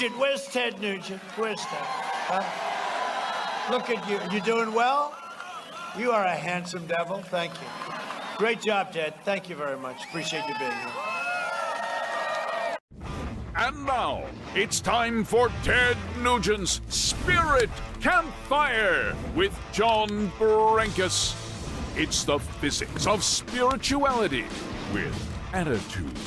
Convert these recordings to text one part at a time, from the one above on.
Nugent. Where's Ted Nugent? Where's Ted? Huh? Look at you. You doing well? You are a handsome devil. Thank you. Great job, Ted. Thank you very much. Appreciate you being here. And now, it's time for Ted Nugent's Spirit Campfire with John Brankus. It's the physics of spirituality with attitude.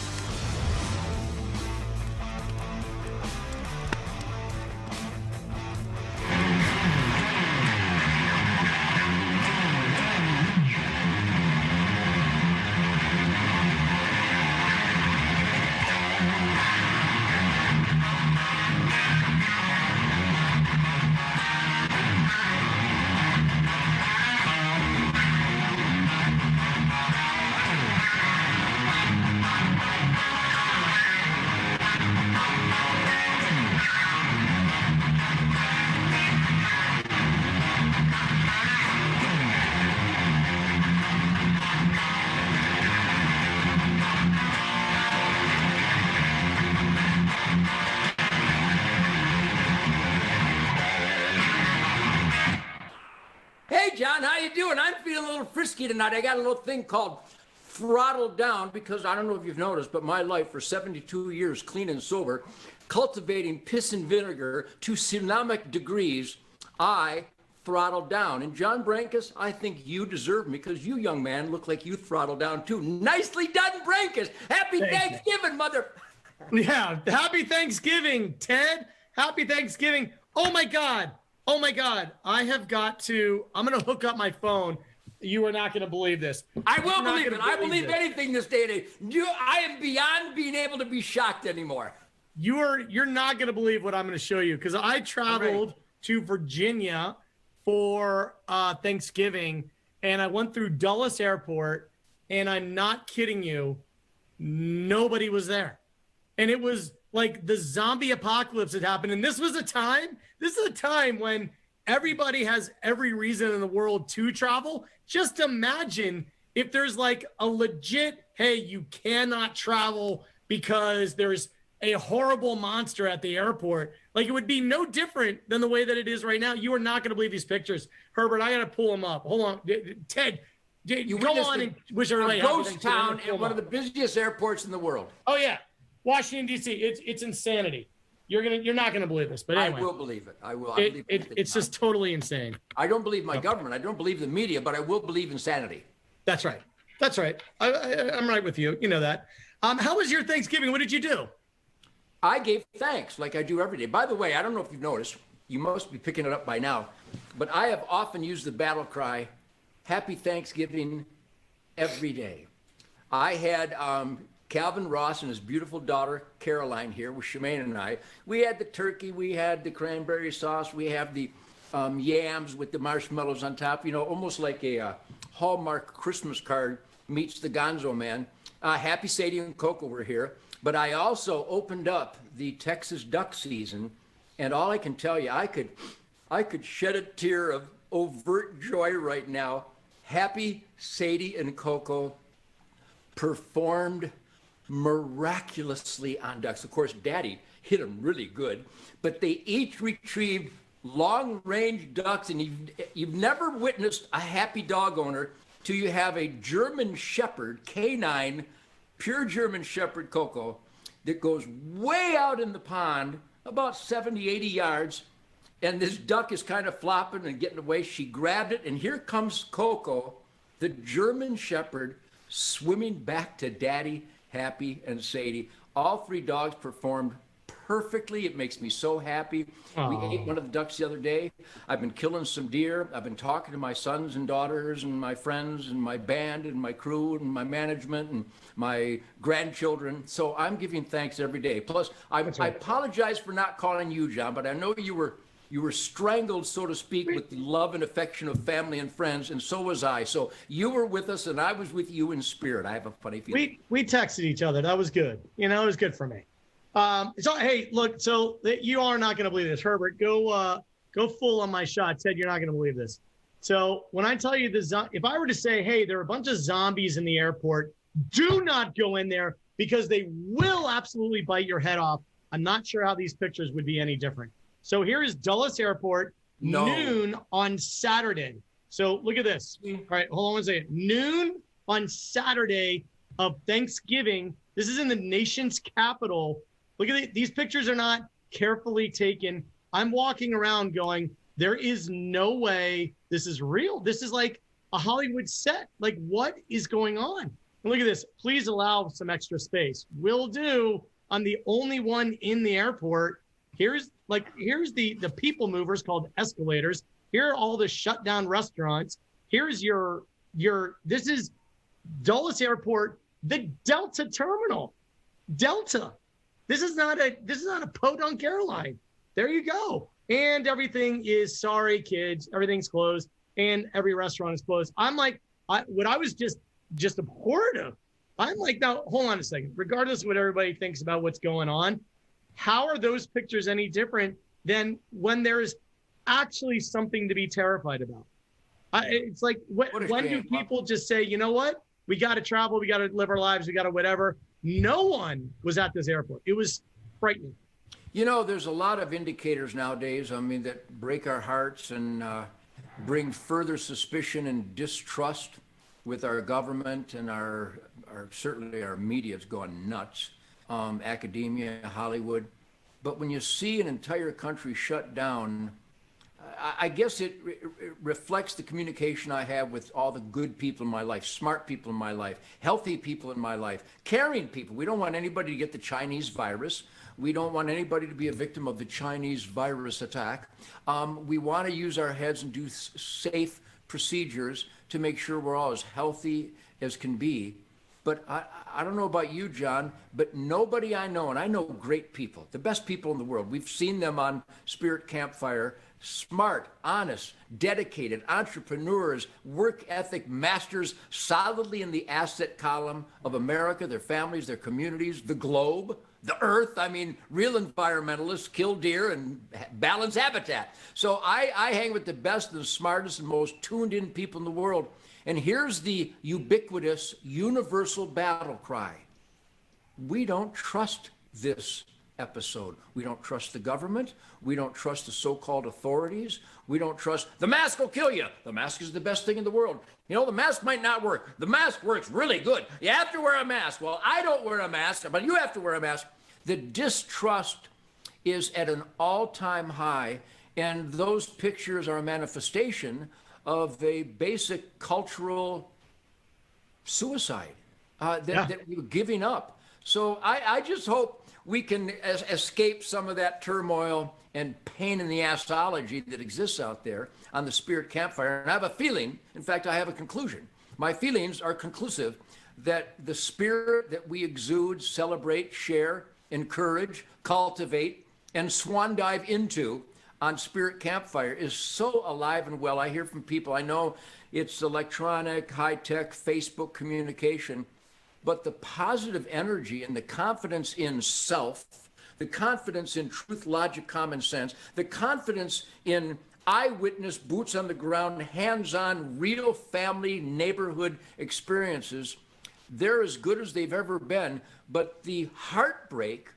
John, how you doing? I'm feeling a little frisky tonight. I got a little thing called throttled down because I don't know if you've noticed, but my life for 72 years, clean and sober, cultivating piss and vinegar to tsunamic degrees, I throttled down. And John Brankus, I think you deserve me because you, young man, look like you throttled down too. Nicely done, Brankus. Happy Thanksgiving, mother. Yeah, happy Thanksgiving, Ted. Happy Thanksgiving. Oh my God. Oh my God, I'm going to hook up my phone. You are not going to believe this. I will believe it. I believe anything this day and age. I am beyond being able to be shocked anymore. You're not going to believe what I'm going to show you because I traveled to Virginia for Thanksgiving and I went through Dulles Airport and I'm not kidding you, nobody was there. And it was like the zombie apocalypse had happened. And this is a time when everybody has every reason in the world to travel. Just imagine if there's like a legit, hey, you cannot travel because there's a horrible monster at the airport. Like it would be no different than the way that it is right now. You are not going to believe these pictures. Herbert, I got to pull them up. Hold on. Ted, you go on and wish everybody a ghost town in one of the busiest airports in the world. Oh, yeah. Washington, D.C. It's insanity. You're not gonna believe this, but anyway. I will believe it. I will. It's just totally insane. I don't believe my government. I don't believe the media, but I will believe insanity. That's right. That's right. I'm right with you. You know that. How was your Thanksgiving? What did you do? I gave thanks like I do every day. By the way, I don't know if you've noticed. You must be picking it up by now, but I have often used the battle cry, "Happy Thanksgiving," every day. I had Calvin Ross and his beautiful daughter, Caroline, here with Shemaine and I. We had the turkey, we had the cranberry sauce, we have the yams with the marshmallows on top, almost like a Hallmark Christmas card meets the Gonzo Man. Happy Sadie and Coco were here. But I also opened up the Texas duck season, and all I can tell you, I could shed a tear of overt joy right now. Happy Sadie and Coco performed miraculously on ducks. Of course, Daddy hit them really good, but they each retrieved long-range ducks, and you've never witnessed a happy dog owner till you have a German Shepherd, canine, pure German Shepherd Coco, that goes way out in the pond, about 70, 80 yards, and this duck is kind of flopping and getting away. She grabbed it, and here comes Coco, the German Shepherd, swimming back to Daddy, Happy, and Sadie. All three dogs performed perfectly. It makes me so happy. Aww. We ate one of the ducks the other day. I've been killing some deer. I've been talking to my sons and daughters and my friends and my band and my crew and my management and my grandchildren. So I'm giving thanks every day. Plus, I apologize for not calling you, John, but I know you were strangled, so to speak, with the love and affection of family and friends, and so was I. So you were with us, and I was with you in spirit. I have a funny feeling. We texted each other. That was good. It was good for me. So hey, look. So you are not going to believe this, Herbert. Go full on my shot, Ted. You're not going to believe this. So when I tell you if I were to say, hey, there are a bunch of zombies in the airport, do not go in there because they will absolutely bite your head off. I'm not sure how these pictures would be any different. So here is Dulles Airport, noon on Saturday. So look at this. All right, hold on one second. Noon on Saturday of Thanksgiving. This is in the nation's capital. Look at these pictures are not carefully taken. I'm walking around going, there is no way this is real. This is like a Hollywood set. Like, what is going on? And look at this. Please allow some extra space. Will do. I'm the only one in the airport. Here's the people movers called escalators. Here are all the shut down restaurants. Here's this is Dulles Airport, the Delta terminal. Delta. This is not a podunk airline. There you go. And everything is, sorry, kids, everything's closed, and every restaurant is closed. I'm like, what I was just abhorred of. I'm like, now, hold on a second. Regardless of what everybody thinks about what's going on, how are those pictures any different than when there is actually something to be terrified about? It's like, when do people just say, you know what? We got to travel. We got to live our lives. We got to whatever. No one was at this airport. It was frightening. You know, there's a lot of indicators nowadays, I mean, that break our hearts and bring further suspicion and distrust with our government and certainly our media is going nuts, academia, Hollywood. But when you see an entire country shut down, I guess it reflects the communication I have with all the good people in my life, smart people in my life, healthy people in my life, caring people. We don't want anybody to get the Chinese virus. We don't want anybody to be a victim of the Chinese virus attack. We want to use our heads and do safe procedures to make sure we're all as healthy as can be. But I don't know about you, John, but nobody I know, and I know great people, the best people in the world. We've seen them on Spirit Campfire, smart, honest, dedicated entrepreneurs, work ethic masters, solidly in the asset column of America, their families, their communities, the globe, the earth. I mean, real environmentalists kill deer and balance habitat. So I hang with the best and the smartest and most tuned in people in the world. And here's the ubiquitous, universal battle cry. We don't trust this episode. We don't trust the government. We don't trust the so-called authorities. We don't trust, the mask will kill you. The mask is the best thing in the world. You know, the mask might not work. The mask works really good. You have to wear a mask. Well, I don't wear a mask, but you have to wear a mask. The distrust is at an all-time high, and those pictures are a manifestation of a basic cultural suicide that we're giving up. So I just hope we can escape some of that turmoil and pain in the assology that exists out there on the Spirit Campfire. And I have a feeling, in fact, I have a conclusion. My feelings are conclusive that the spirit that we exude, celebrate, share, encourage, cultivate, and swan dive into on Spirit Campfire is so alive and well. I hear from people, I know it's electronic, high-tech, Facebook communication, but the positive energy and the confidence in self, the confidence in truth, logic, common sense, the confidence in eyewitness, boots on the ground, hands-on, real family, neighborhood experiences, they're as good as they've ever been. But the heartbreak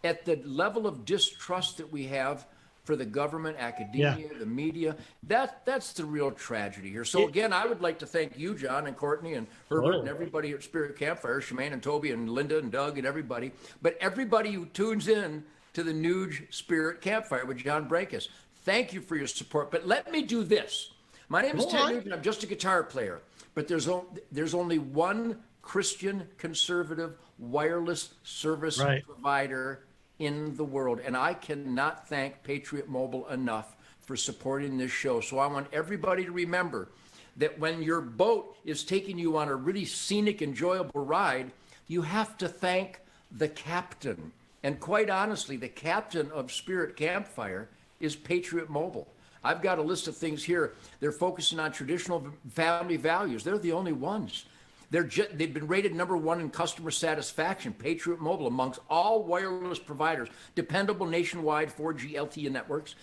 at the level of distrust that we have for the government, academia, the media, that's the real tragedy here. So again, I would like to thank you, John, and Courtney, and Herbert, and everybody at Spirit Campfire, Shemaine and Toby, and Linda, and Doug, and everybody, but everybody who tunes in to the Nuge Spirit Campfire with John Brankus. Thank you for your support. But let me do this. My name is Ted Nugent. I'm just a guitar player, but there's only one Christian conservative wireless service provider in the world. And I cannot thank Patriot Mobile enough for supporting this show. So I want everybody to remember that when your boat is taking you on a really scenic, enjoyable ride, you have to thank the captain. And quite honestly, the captain of Spirit Campfire is Patriot Mobile. I've got a list of things here. They're focusing on traditional family values. They're the only ones. They've been rated #1 in customer satisfaction, Patriot Mobile, amongst all wireless providers, dependable nationwide 4G LTE networks.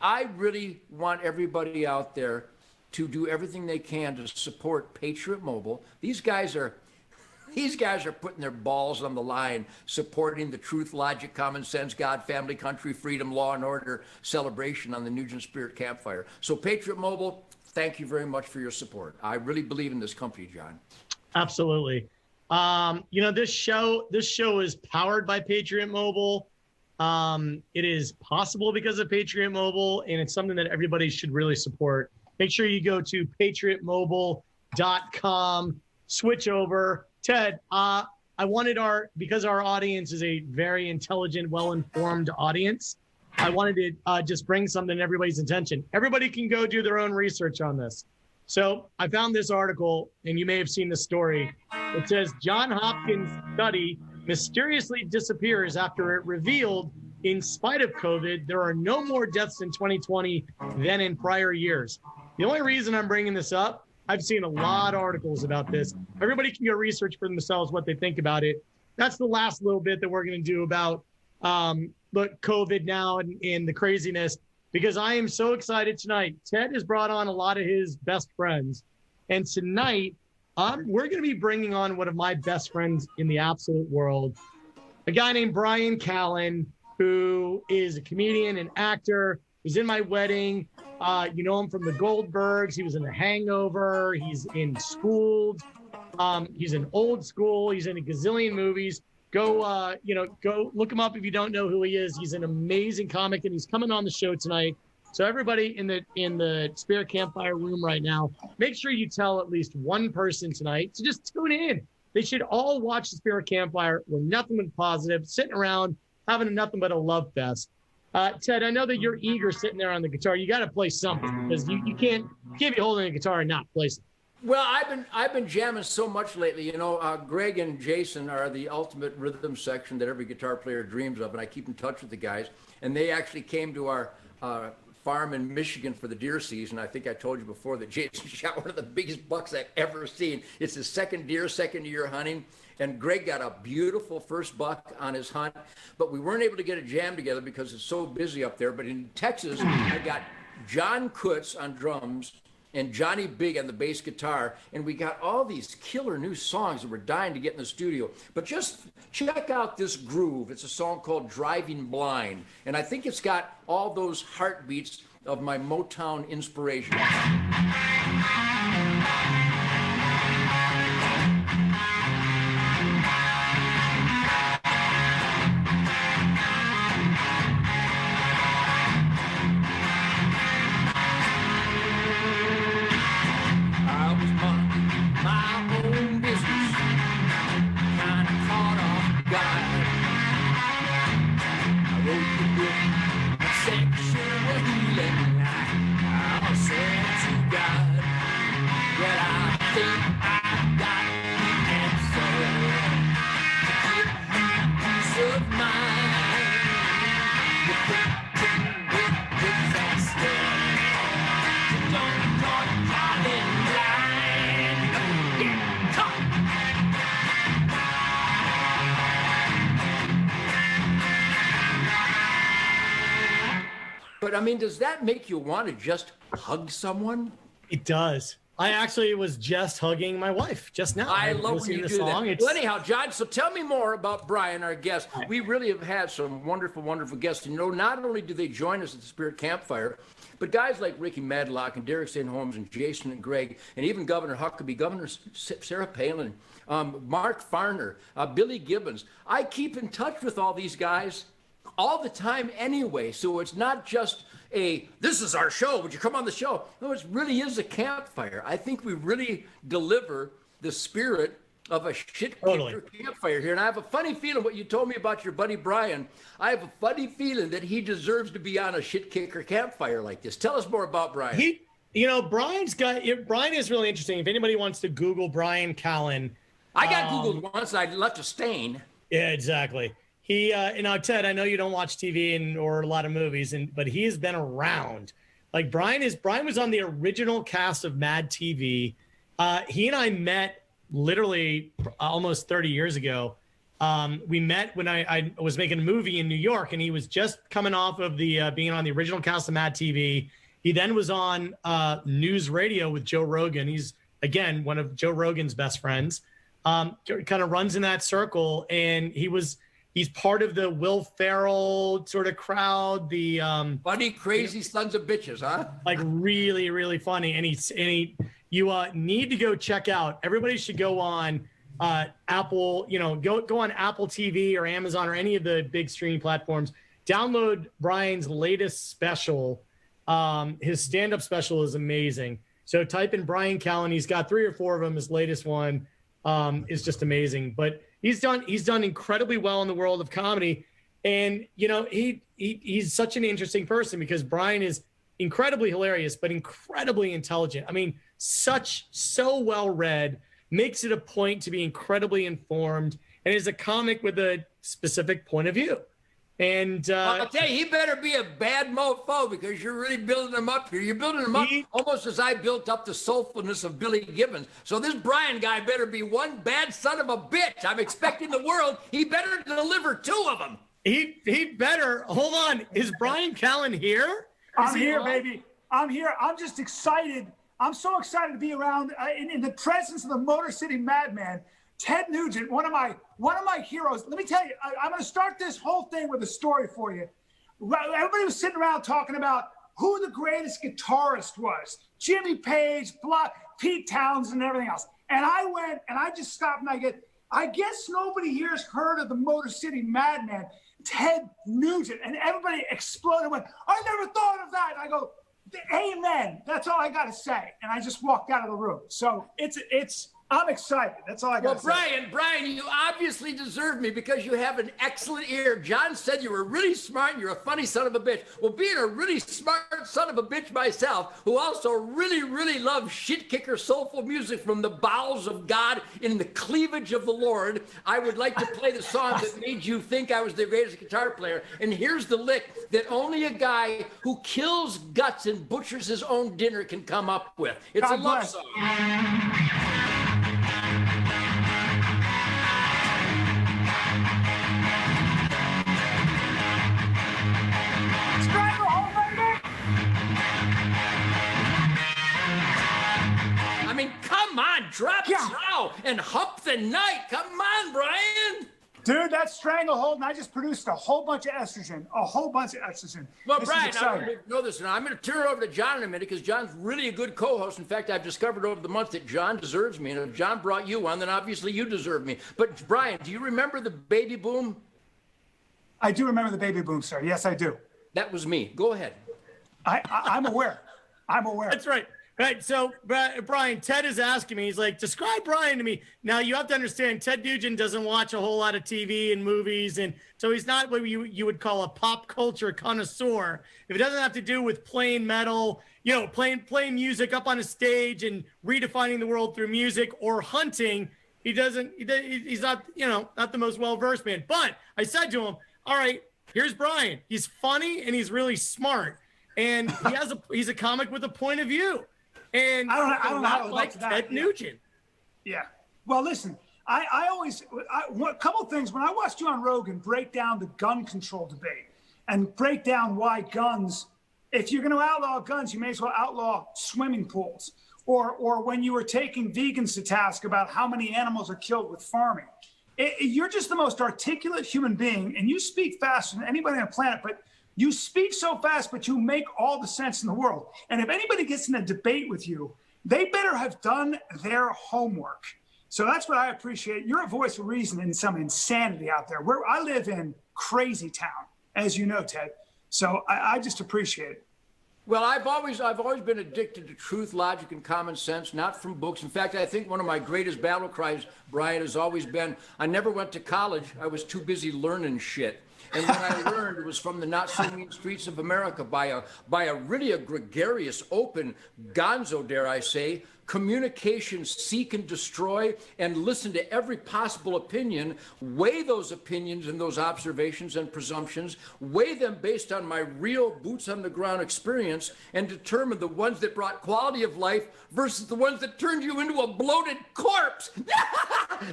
I really want everybody out there to do everything they can to support Patriot Mobile. These guys are These guys are putting their balls on the line, supporting the truth, logic, common sense, God, family, country, freedom, law, and order celebration on the Nugent Spirit Campfire. So Patriot Mobile, thank you very much for your support. I really believe in this company, John. Absolutely. This show is powered by Patriot Mobile. It is possible because of Patriot Mobile, and it's something that everybody should really support. Make sure you go to patriotmobile.com, switch over. Ted, because our audience is a very intelligent, well-informed audience, I wanted to just bring something to everybody's attention. Everybody can go do their own research on this. So I found this article, and you may have seen the story. It says, John Hopkins study mysteriously disappears after it revealed, in spite of COVID, there are no more deaths in 2020 than in prior years. The only reason I'm bringing this up, I've seen a lot of articles about this. Everybody can go research for themselves what they think about it. That's the last little bit that we're going to do about COVID now and the craziness, because I am so excited tonight. Ted has brought on a lot of his best friends. And tonight, we're going to be bringing on one of my best friends in the absolute world, a guy named Bryan Callen, who is a comedian and actor. He's in my wedding. You know him from the Goldbergs. He was in the Hangover. He's in Schooled. He's in Old School. He's in a gazillion movies. Go look him up if you don't know who he is. He's an amazing comic, and he's coming on the show tonight. So everybody in the Spirit Campfire room right now, make sure you tell at least one person tonight to just tune in. They should all watch the Spirit Campfire. We're nothing but positive, sitting around, having nothing but a love fest. Ted, I know that you're eager sitting there on the guitar. You got to play something, because you can't be holding a guitar and not play something. Well, I've been jamming so much lately. You know, Greg and Jason are the ultimate rhythm section that every guitar player dreams of, and I keep in touch with the guys. And they actually came to our farm in Michigan for the deer season. I think I told you before that Jason shot one of the biggest bucks I've ever seen. It's his second year hunting. And Greg got a beautiful first buck on his hunt, but we weren't able to get a jam together because it's so busy up there. But in Texas, I got John Kutz on drums and Johnny Big on the bass guitar, and we got all these killer new songs that we're dying to get in the studio. But just check out this groove. It's a song called Driving Blind, and I think it's got all those heartbeats of my Motown inspiration. But I mean, does that make you want to just hug someone? It does. I actually was just hugging my wife just now. I love when you do that. Well, anyhow, John, so tell me more about Bryan, our guest. We really have had some wonderful, wonderful guests. And, you know, not only do they join us at the Spirit Campfire, but guys like Ricky Madlock and Derek St. Holmes and Jason and Greg, and even Governor Huckabee, Governor Sarah Palin, Mark Farner, Billy Gibbons. I keep in touch with all these guys all the time anyway, so it's not just this is our show, would you come on the show? No, it really is a campfire. I think we really deliver the spirit of a shit kicker campfire here. And I have a funny feeling what you told me about your buddy Bryan. I have a funny feeling that he deserves to be on a shit kicker campfire like this. Tell us more about Bryan. Bryan is really interesting. If anybody wants to Google Bryan Callen. I got Googled once, and I left a stain. Yeah, exactly. Now, Ted, I know you don't watch TV or a lot of movies, but he has been around. Like Bryan was on the original cast of Mad TV. He and I met literally almost 30 years ago. We met when I was making a movie in New York, and he was just coming off of the being on the original cast of Mad TV. He then was on news radio with Joe Rogan. He's, again, one of Joe Rogan's best friends. kind of runs in that circle, and he's part of the Will Ferrell sort of crowd. The funny, crazy sons of bitches, huh? Like really, really funny. And you need to go check out. Everybody should go on Apple. Go on Apple TV or Amazon or any of the big streaming platforms. Download Bryan's latest special. His stand-up special is amazing. So type in Bryan Callen. He's got 3 or 4 of them. His latest one is just amazing. But he's done incredibly well in the world of comedy. And, he's such an interesting person because Bryan is incredibly hilarious, but incredibly intelligent. I mean, so well-read, makes it a point to be incredibly informed, and is a comic with a specific point of view. And I'll tell you, he better be a bad mofo because you're really building him up here. You're building him up almost as I built up the soulfulness of Billy Gibbons. So this Bryan guy better be one bad son of a bitch. I'm expecting the world. He better deliver 2 of them. He better. Hold on. Is Bryan Callen here? I'm here, baby. I'm here. I'm just excited. I'm so excited to be around in the presence of the Motor City Madman, Ted Nugent, one of my heroes. Let me tell you, I'm going to start this whole thing with a story for you. Everybody was sitting around talking about who the greatest guitarist was, Jimmy Page, Pete Townsend, and everything else. And I went and I just stopped and I guess nobody here has heard of the Motor City Madman, Ted Nugent. And everybody exploded and went, I never thought of that. And I go, amen. That's all I got to say. And I just walked out of the room. So I'm excited. That's all I got to say. Bryan, you obviously deserve me because you have an excellent ear. John said you were really smart and you're a funny son of a bitch. Well, being a really smart son of a bitch myself, who also really, really loves shit-kicker soulful music from the bowels of God in the cleavage of the Lord, I would like to play the song that made you think I was the greatest guitar player. And here's the lick that only a guy who kills guts and butchers his own dinner can come up with. It's God a love bless. song. I mean, come on, drop now and hump the night. Come on, Bryan. Dude, that's Stranglehold, and I just produced a whole bunch of estrogen. Well, Bryan, I know this now. I'm going to turn it over to John in a minute because John's really a good co-host. In fact, I've discovered over the months that John deserves me. And if John brought you on, then obviously you deserve me. But, Bryan, do you remember the baby boom? I do remember the baby boom, sir. Yes, I do. That was me. Go ahead. I'm aware. I'm aware. That's right. Right. So, Bryan, Ted is asking me, he's like, describe Bryan to me. Now, you have to understand, Ted Nugent doesn't watch a whole lot of TV and movies. And so he's not what you would call a pop culture connoisseur. If it doesn't have to do with playing metal, playing music up on a stage and redefining the world through music or hunting, he's not, not the most well-versed man. But I said to him, all right, here's Bryan. He's funny and he's really smart. And he's a comic with a point of view. And I don't know how to like Ted Nugent. Yeah. Well, listen, I always a couple of things. When I watched John Rogan break down the gun control debate and break down why guns, if you're going to outlaw guns, you may as well outlaw swimming pools. Or when you were taking vegans to task about how many animals are killed with farming. You're just the most articulate human being, and you speak faster than anybody on the planet, but you speak so fast, but you make all the sense in the world. And if anybody gets in a debate with you, they better have done their homework. So that's what I appreciate. You're a voice of reason in some insanity out there. Where I live in crazy town, as you know, Ted. So I just appreciate it. Well, I've always been addicted to truth, logic, and common sense, not from books. In fact, I think one of my greatest battle cries, Bryan, has always been, I never went to college. I was too busy learning shit. And what I learned it was from the not so mean streets of America by a really gregarious, open gonzo, dare I say, communication, seek and destroy, and listen to every possible opinion, weigh those opinions and those observations and presumptions, weigh them based on my real boots on the ground experience, and determine the ones that brought quality of life versus the ones that turned you into a bloated corpse.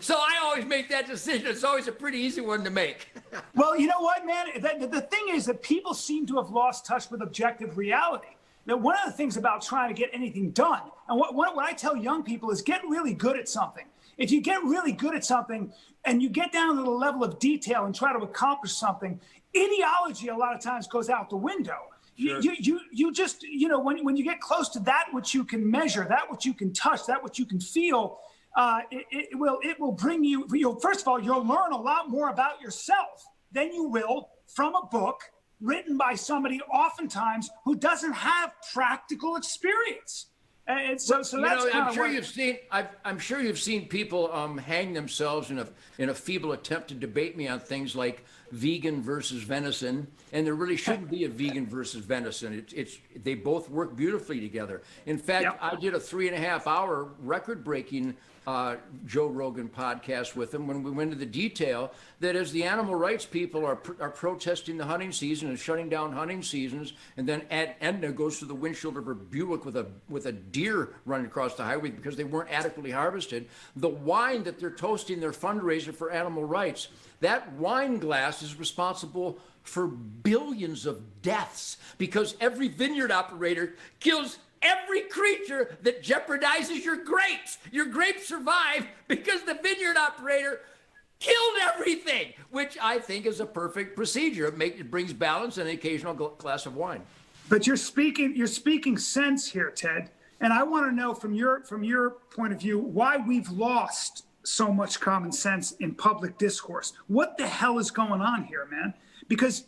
So I always make that decision. It's always a pretty easy one to make. Well, you know what, man? The thing is that people seem to have lost touch with objective reality. Now, one of the things about trying to get anything done, and what I tell young people is get really good at something. if you get really good at something and you get down to the level of detail and try to accomplish something, ideology a lot of times goes out the window. Sure. You just, when you get close to that which you can measure, that which you can touch, that which you can feel, it will bring you, first of all, you'll learn a lot more about yourself than you will from a book written by somebody oftentimes who doesn't have practical experience. And so that's I'm sure you've seen. I'm sure you've seen people hang themselves in a feeble attempt to debate me on things like vegan versus venison, and there really shouldn't be a vegan versus venison. They both work beautifully together. In fact, I did a 3.5-hour record-breaking Joe Rogan podcast with him when we went into the detail that as the animal rights people are protesting the hunting season and shutting down hunting seasons, and then Edna goes through the windshield of her Buick with a deer running across the highway because they weren't adequately harvested. The wine that they're toasting their fundraiser for animal rights, that wine glass is responsible for billions of deaths because every vineyard operator kills every creature that jeopardizes your grapes. Your grapes survive because the vineyard operator killed everything, which I think is a perfect procedure. It brings balance and an occasional glass of wine. But you're speaking sense here, Ted. And I want to know from your point of view why we've lost so much common sense in public discourse. What the hell is going on here, man? Because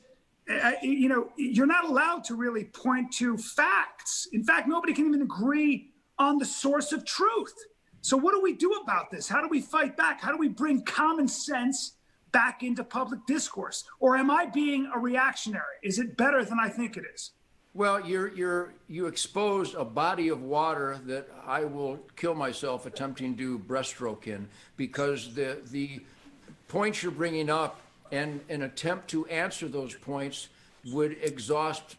you're not allowed to really point to facts. In fact, nobody can even agree on the source of truth. So what do we do about this? How do we fight back? How do we bring common sense back into public discourse? Or am I being a reactionary? Is it better than I think it is? Well, you exposed a body of water that I will kill myself attempting to breaststroke in, because the points you're bringing up and an attempt to answer those points would exhaust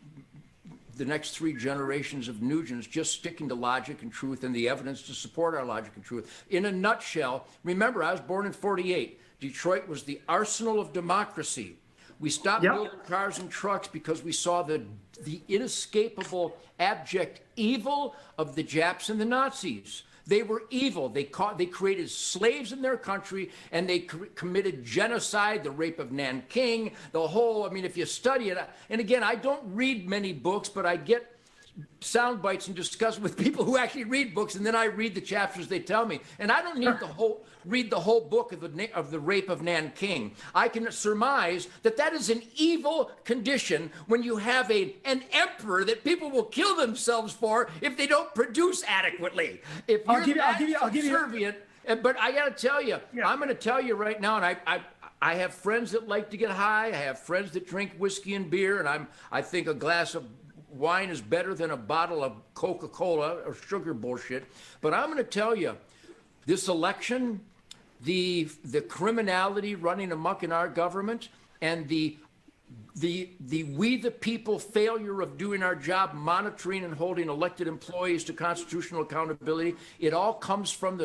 the next 3 generations of Nugents just sticking to logic and truth and the evidence to support our logic and truth. In a nutshell, remember, I was born in '48. Detroit was the arsenal of democracy. We stopped building cars and trucks because we saw the inescapable, abject evil of the Japs and the Nazis. They were evil. They created slaves in their country, and they committed genocide, the rape of Nanking, the whole, if you study it, and again, I don't read many books, but I get sound bites and discuss with people who actually read books, and then I read the chapters they tell me. And I don't need read the whole book of the rape of Nanking. I can surmise that is an evil condition when you have an emperor that people will kill themselves for if they don't produce adequately. If you're subservient, but I got to tell you, I'm going to tell you right now, and I have friends that like to get high. I have friends that drink whiskey and beer, and I think a glass of wine is better than a bottle of Coca-Cola or sugar bullshit. But I'm going to tell you, this election, the criminality running amok in our government, and the we the people failure of doing our job, monitoring and holding elected employees to constitutional accountability, it all comes from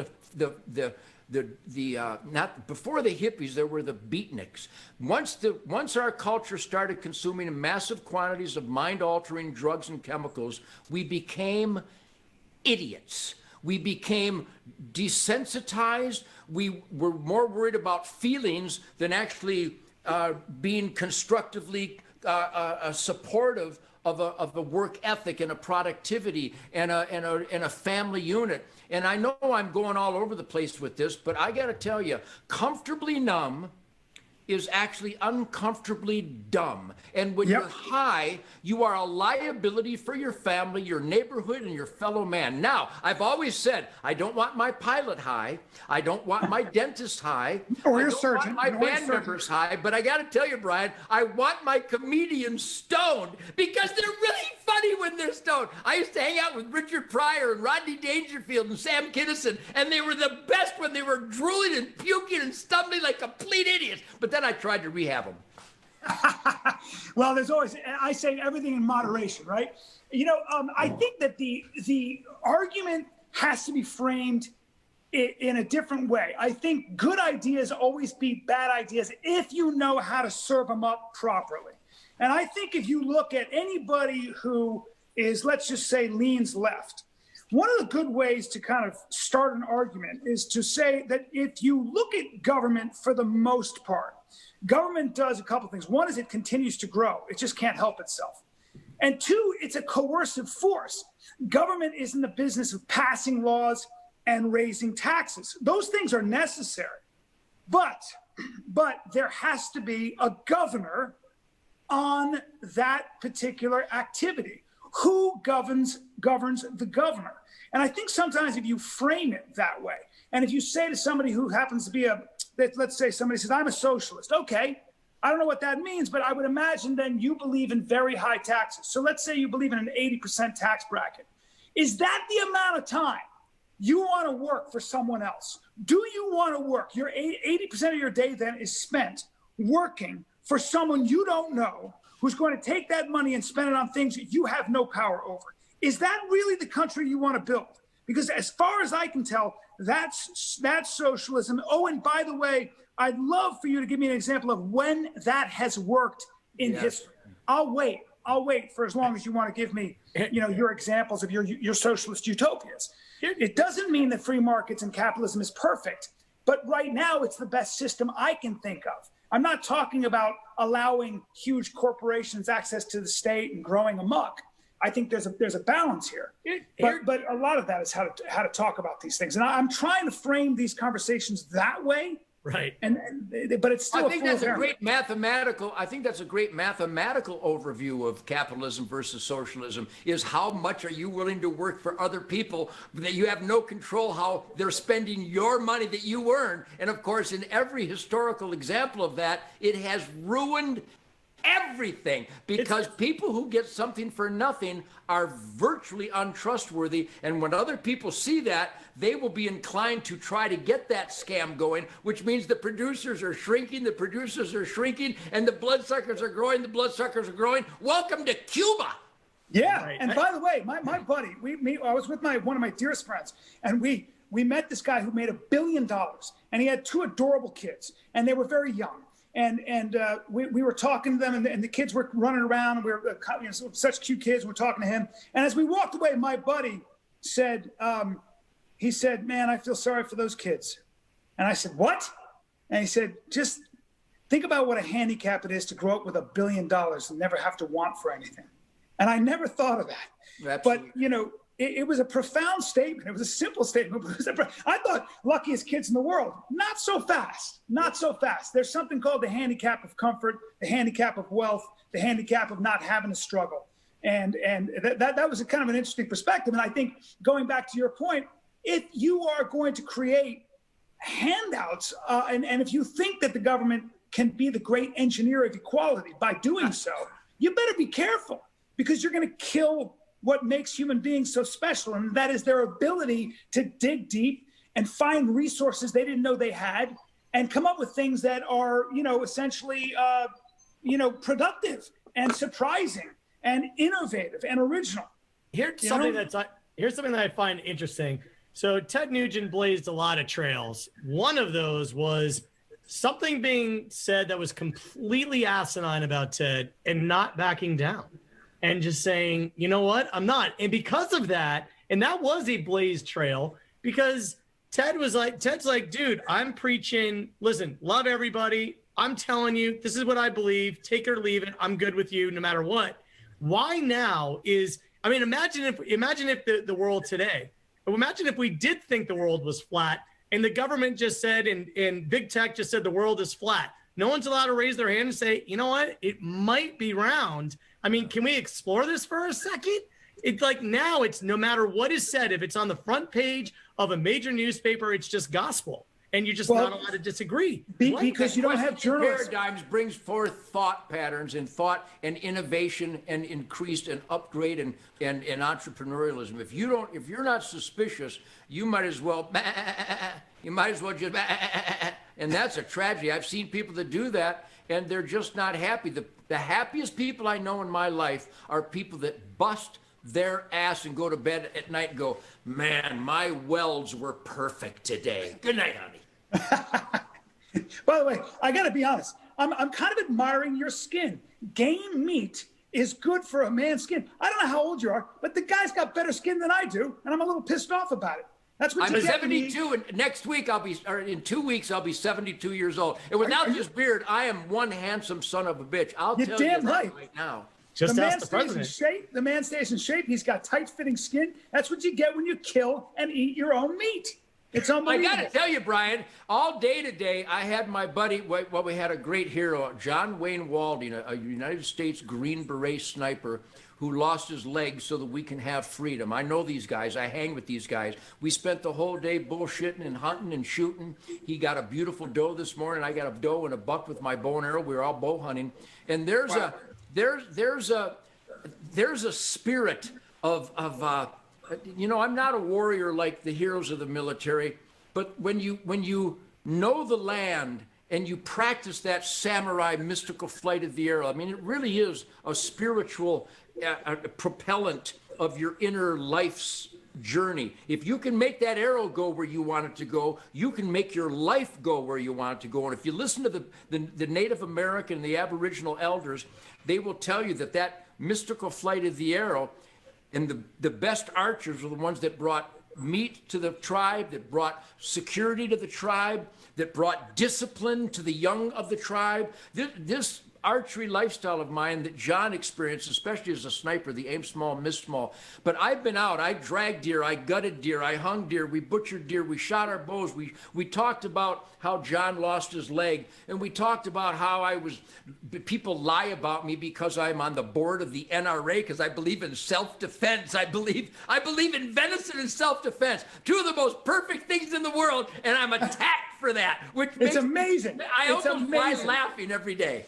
not before the hippies, there were the beatniks. Once our culture started consuming massive quantities of mind-altering drugs and chemicals, we became idiots. We became desensitized. We were more worried about feelings than actually being constructively supportive of a work ethic and a productivity and a family unit. And I know I'm going all over the place with this, but I got to tell you, comfortably numb is actually uncomfortably dumb. And when you're high, you are a liability for your family, your neighborhood, and your fellow man. Now, I've always said, I don't want my pilot high. I don't want my dentist high. Or your surgeon. I don't want my band members high. But I got to tell you, Brian, I want my comedians stoned because they're really funny when they're stoned. I used to hang out with Richard Pryor and Rodney Dangerfield and Sam Kinison, and they were the best when they were drooling and puking and stumbling like complete idiots. But then I tried to rehab them. Well, there's always, I say everything in moderation, right? I think that the argument has to be framed in a different way. I think good ideas always beat bad ideas if you know how to serve them up properly. And I think if you look at anybody who is, let's just say, leans left, One of the good ways to kind of start an argument is to say that if you look at government for the most part, government does a couple things. One is it continues to grow. It just can't help itself. And two, it's a coercive force. Government is in the business of passing laws and raising taxes. Those things are necessary. But there has to be a governor on that particular activity. Who governs the governor? And I think sometimes if you frame it that way, and if you say to somebody who happens to be let's say somebody says, I'm a socialist. Okay, I don't know what that means, but I would imagine then you believe in very high taxes. So let's say you believe in an 80% tax bracket. Is that the amount of time you want to work for someone else? Do you want to work? Your 80% of your day then is spent working for someone you don't know, who's going to take that money and spend it on things that you have no power over. Is that really the country you want to build? Because as far as I can tell, that's socialism. Oh, and by the way, I'd love for you to give me an example of when that has worked in history. I'll wait for as long as you want to give me, your examples of your socialist utopias. It doesn't mean that free markets and capitalism is perfect, but right now it's the best system I can think of. I'm not talking about allowing huge corporations access to the state and growing amok. I think there's a balance here, but a lot of that is how to talk about these things. And I'm trying to frame these conversations that way. Right. But it's still. I think that's a great mathematical. I think that's a great mathematical overview of capitalism versus socialism. Is how much are you willing to work for other people that you have no control how they're spending your money that you earn? And of course, in every historical example of that, it has ruined everything because people who get something for nothing are virtually untrustworthy. And when other people see that, they will be inclined to try to get that scam going, which means the producers are shrinking, and the bloodsuckers are growing, Welcome to Cuba. Yeah. Right. And by the way, my buddy, I was with one of my dearest friends, and we met this guy who made $1 billion, and he had 2 adorable kids, and they were very young. And we were talking to them, and the kids were running around. And we were such cute kids. We're talking to him. And as we walked away, my buddy said, he said, man, I feel sorry for those kids. And I said, what? And he said, just think about what a handicap it is to grow up with $1 billion and never have to want for anything. And I never thought of that. Absolutely. But, it was a profound statement. It was a simple statement. I thought luckiest kids in the world. Not so fast. Not so fast. There's something called the handicap of comfort, the handicap of wealth, the handicap of not having to struggle. And that was a kind of an interesting perspective. And I think going back to your point, if you are going to create handouts, and if you think that the government can be the great engineer of equality by doing so, you better be careful, because you're going to kill what makes human beings so special, and that is their ability to dig deep and find resources they didn't know they had and come up with things that are, essentially, productive and surprising and innovative and original. Here's something that I find interesting. So Ted Nugent blazed a lot of trails. One of those was something being said that was completely asinine about Ted and not backing down. And just saying, you know what, I'm not. And because of that, and that was a blazed trail, because Ted's like, dude, I'm preaching, listen, love everybody. I'm telling you, this is what I believe. Take it or leave it. I'm good with you no matter what. Why now imagine if the world today, imagine if we did think the world was flat and the government just said, and big tech just said the world is flat. No one's allowed to raise their hand and say, you know what, it might be round. Can we explore this for a second? It's like now it's no matter what is said, if it's on the front page of a major newspaper, it's just gospel. And you're just not allowed to disagree. Because you don't have journalists. Paradigms brings forth thought patterns and thought and innovation and increased and upgrade and entrepreneurialism. If you're not suspicious, you might as well just and that's a tragedy. I've seen people that do that and they're just not happy. The happiest people I know in my life are people that bust their ass and go to bed at night and go, man, my welds were perfect today. Good night, honey. By the way, I got to be honest. I'm kind of admiring your skin. Game meat is good for a man's skin. I don't know how old you are, but the guy's got better skin than I do, and I'm a little pissed off about it. That's what I'm you get 72, and next week in 2 weeks I'll be 72 years old. And without this beard, I am one handsome son of a bitch. I'll You're tell you damn that right now. Just the man ask the stays in president. shape. The man stays in shape. He's got tight-fitting skin. That's what you get when you kill and eat your own meat. It's I unbelievable. got to tell you, Brian, all day today, I had my buddy, well, we had a great hero, John Wayne Walding, a United States Green Beret sniper who lost his leg so that we can have freedom. I know these guys. I hang with these guys. We spent the whole day bullshitting and hunting and shooting. He got a beautiful doe this morning. I got a doe and a buck with my bow and arrow. We were all bow hunting. And there's a spirit of I'm not a warrior like the heroes of the military, but when you know the land and you practice that samurai mystical flight of the arrow, I mean, it really is a spiritual propellant of your inner life's journey. If you can make that arrow go where you want it to go, you can make your life go where you want it to go. And if you listen to the Native American, the Aboriginal elders, they will tell you that mystical flight of the arrow, and the best archers were the ones that brought meat to the tribe, that brought security to the tribe, that brought discipline to the young of the tribe. This archery lifestyle of mine that John experienced, especially as a sniper, the aim small, miss small. But I've been out, I dragged deer, I gutted deer, I hung deer, we butchered deer, we shot our bows, we talked about how John lost his leg, and we talked about how people lie about me because I'm on the board of the NRA because I believe in self-defense. I believe in venison and self-defense, two of the most perfect things in the world, and I'm attacked for that, which It's amazing. I It's almost fly amazing. laughing every day.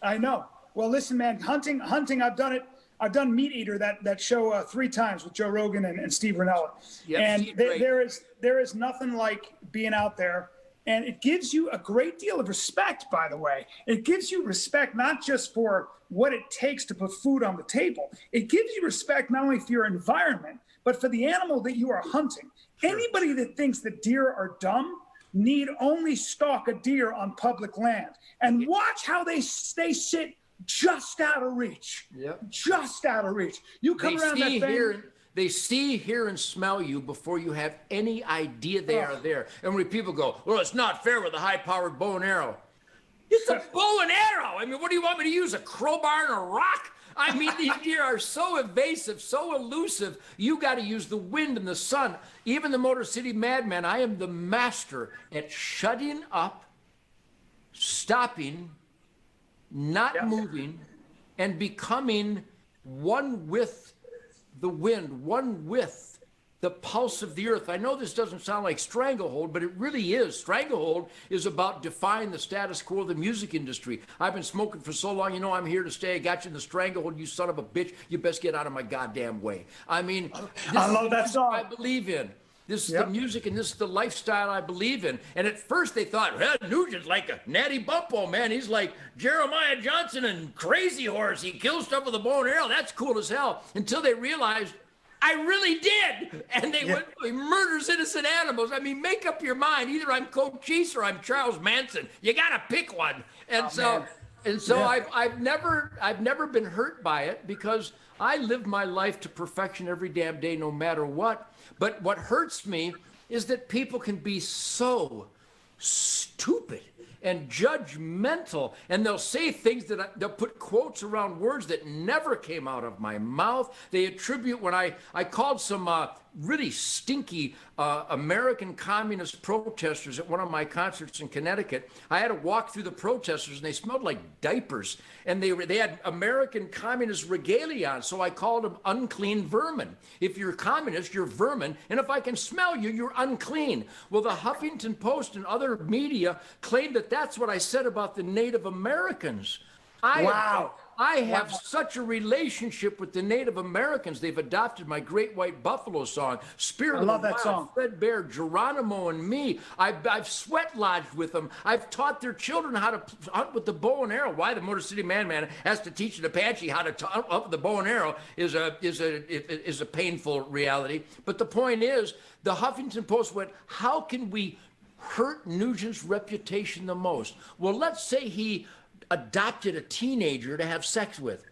I know. Well, listen, man, hunting. I've done it. I've done Meat Eater, that show 3 times with Joe Rogan and Steve Rinella. Yep, and Steve, great. there is nothing like being out there, and it gives you a great deal of respect. By the way, it gives you respect not just for what it takes to put food on the table. It gives you respect not only for your environment, but for the animal that you are hunting. Sure. Anybody that thinks that deer are dumb need only stalk a deer on public land and watch how they sit just out of reach. Yep. Just out of reach. You come around that thing. They see, hear, and smell you before you have any idea they are there. And when people go, well, it's not fair with a high-powered bow and arrow. It's a bow and arrow. I mean, what do you want me to use, a crowbar and a rock? I mean, these deer are so evasive, so elusive. You got to use the wind and the sun. Even the Motor City Madman, I am the master at shutting up, stopping, not moving, and becoming one with the wind, one with the pulse of the earth. I know this doesn't sound like Stranglehold, but it really is. Stranglehold is about defying the status quo of the music industry. I've been smoking for so long, you know I'm here to stay. I got you in the stranglehold, you son of a bitch. You best get out of my goddamn way. I mean, I love that song. I believe in. This is the music and this is the lifestyle I believe in. And at first they thought, well, Nugent's like a Natty Bumppo, man. He's like Jeremiah Johnson and Crazy Horse. He kills stuff with a bow and arrow. That's cool as hell. Until they realized, I really did. And they went, he murders innocent animals. I mean, make up your mind. Either I'm Cochise or I'm Charles Manson. You got to pick one. And I've never been hurt by it because I live my life to perfection every damn day, no matter what. But what hurts me is that people can be so stupid and judgmental, and they'll say things that they'll put quotes around words that never came out of my mouth. They attribute when I called some really stinky American communist protesters at one of my concerts in Connecticut. I had to walk through the protesters, and they smelled like diapers, and they had American communist regalia on, so I called them unclean vermin. If you're a communist, you're vermin, and if I can smell you, you're unclean. Well, the Huffington Post and other media claimed that that's what I said about the Native Americans. I have such a relationship with the Native Americans. They've adopted my Great White Buffalo song, Spirit of the Wild, song. Fred Bear, Geronimo, and me. I've sweat lodged with them. I've taught their children how to hunt with the bow and arrow. Why the Motor City Madman has to teach an Apache how to hunt with the bow and arrow is a painful reality. But the point is, the Huffington Post went, how can we hurt Nugent's reputation the most? Well, let's say he adopted a teenager to have sex with.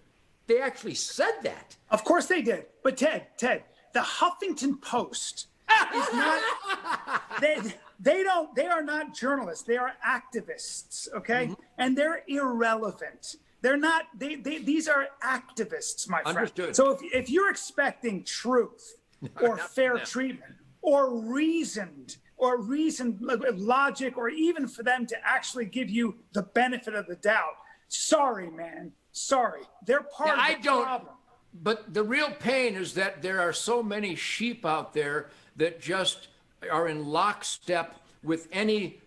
they actually said that. Of course they did. But Ted, the Huffington Post is not. They are not journalists. They are activists. Okay, and they're irrelevant. They're not. These are activists, my friend. Understood. So if you're expecting truth or fair treatment or reasoned logic, or even for them to actually give you the benefit of the doubt, sorry, man. Sorry. They're part of the problem. But the real pain is that there are so many sheep out there that just are in lockstep with any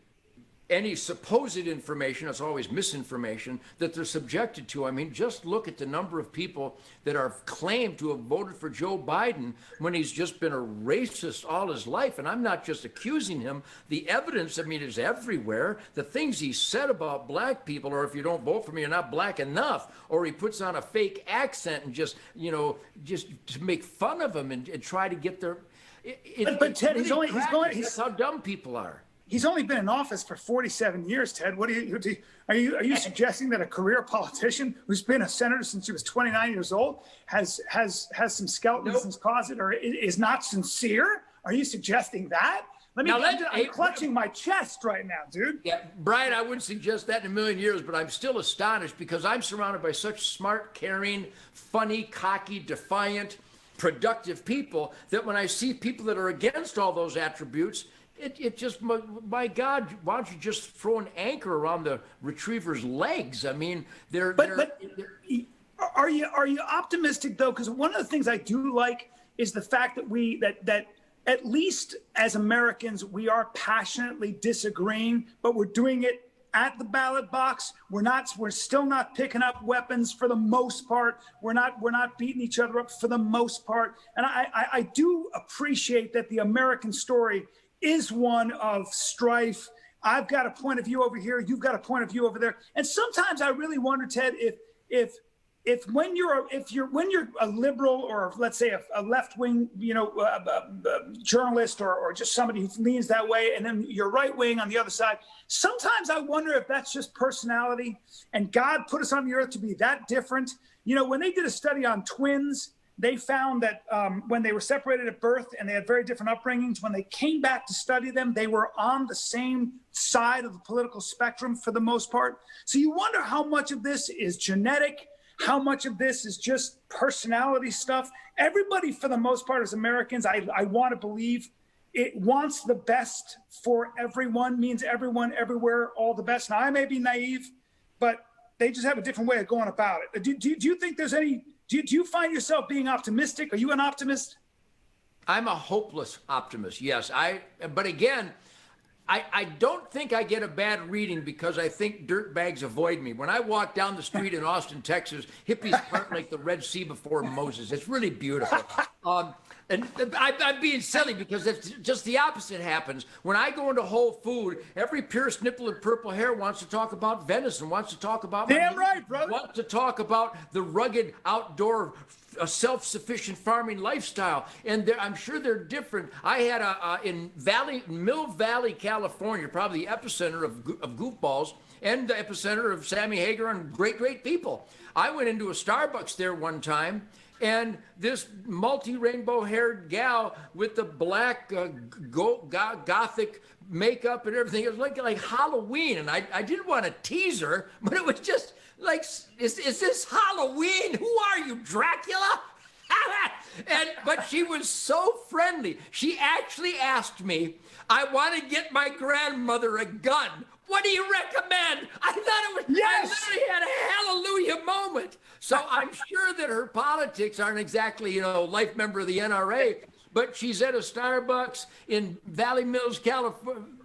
supposed information. It's always misinformation that they're subjected to. I mean, just look at the number of people that are claimed to have voted for Joe Biden when he's just been a racist all his life. And I'm not just accusing him. The evidence, I mean, is everywhere. The things he said about black people, or if you don't vote for me, you're not black enough, or he puts on a fake accent and just to make fun of him and try to get their. But Ted, that's how dumb people are. He's only been in office for 47 years, Ted. What are you suggesting that a career politician who's been a senator since he was 29 years old has some skeletons in his closet, or is not sincere? Are you suggesting that? I'm clutching my chest right now, dude. Yeah, Brian, I wouldn't suggest that in a million years, but I'm still astonished because I'm surrounded by such smart, caring, funny, cocky, defiant, productive people that when I see people that are against all those attributes, it just, my God, why don't you just throw an anchor around the retriever's legs? I mean, are you optimistic though? Because one of the things I do like is the fact that that at least as Americans we are passionately disagreeing, but we're doing it at the ballot box. We're still not picking up weapons for the most part. We're not beating each other up for the most part. And I do appreciate that the American story is one of strife. I've got a point of view over here. You've got a point of view over there. And sometimes I really wonder, Ted, if when you're a liberal, or let's say a left-wing, journalist, or just somebody who leans that way, and then you're right-wing on the other side, sometimes I wonder if that's just personality and God put us on the earth to be that different. When they did a study on twins, they found that when they were separated at birth and they had very different upbringings, when they came back to study them, they were on the same side of the political spectrum for the most part. So you wonder how much of this is genetic, how much of this is just personality stuff. Everybody, for the most part, as Americans, I want to believe it wants the best for everyone, means everyone, everywhere, all the best. Now, I may be naive, but they just have a different way of going about it. Do you think there's any... Do you find yourself being optimistic? Are you an optimist? I'm a hopeless optimist, yes. But again, I don't think I get a bad reading because I think dirtbags avoid me. When I walk down the street in Austin, Texas, hippies part like the Red Sea before Moses. It's really beautiful. And I'm being silly because it's just the opposite happens. When I go into Whole Food, every pierced nipple and purple hair wants to talk about venison, wants to talk about... Damn right, brother. Wants to talk about the rugged outdoor self-sufficient farming lifestyle. And I'm sure they're different. I had in Mill Valley, California, probably the epicenter of goofballs and the epicenter of Sammy Hagar and great people. I went into a Starbucks there one time, and this multi-rainbow haired gal with the black gothic makeup and everything, it was like Halloween. And I didn't want to tease her, but it was just like, is this Halloween? Who are you, Dracula? But she was so friendly. She actually asked me, I want to get my grandmother a gun. What do you recommend? I thought it was, yes! I literally had a hallelujah moment. So I'm sure that her politics aren't exactly, life member of the NRA, but she's at a Starbucks in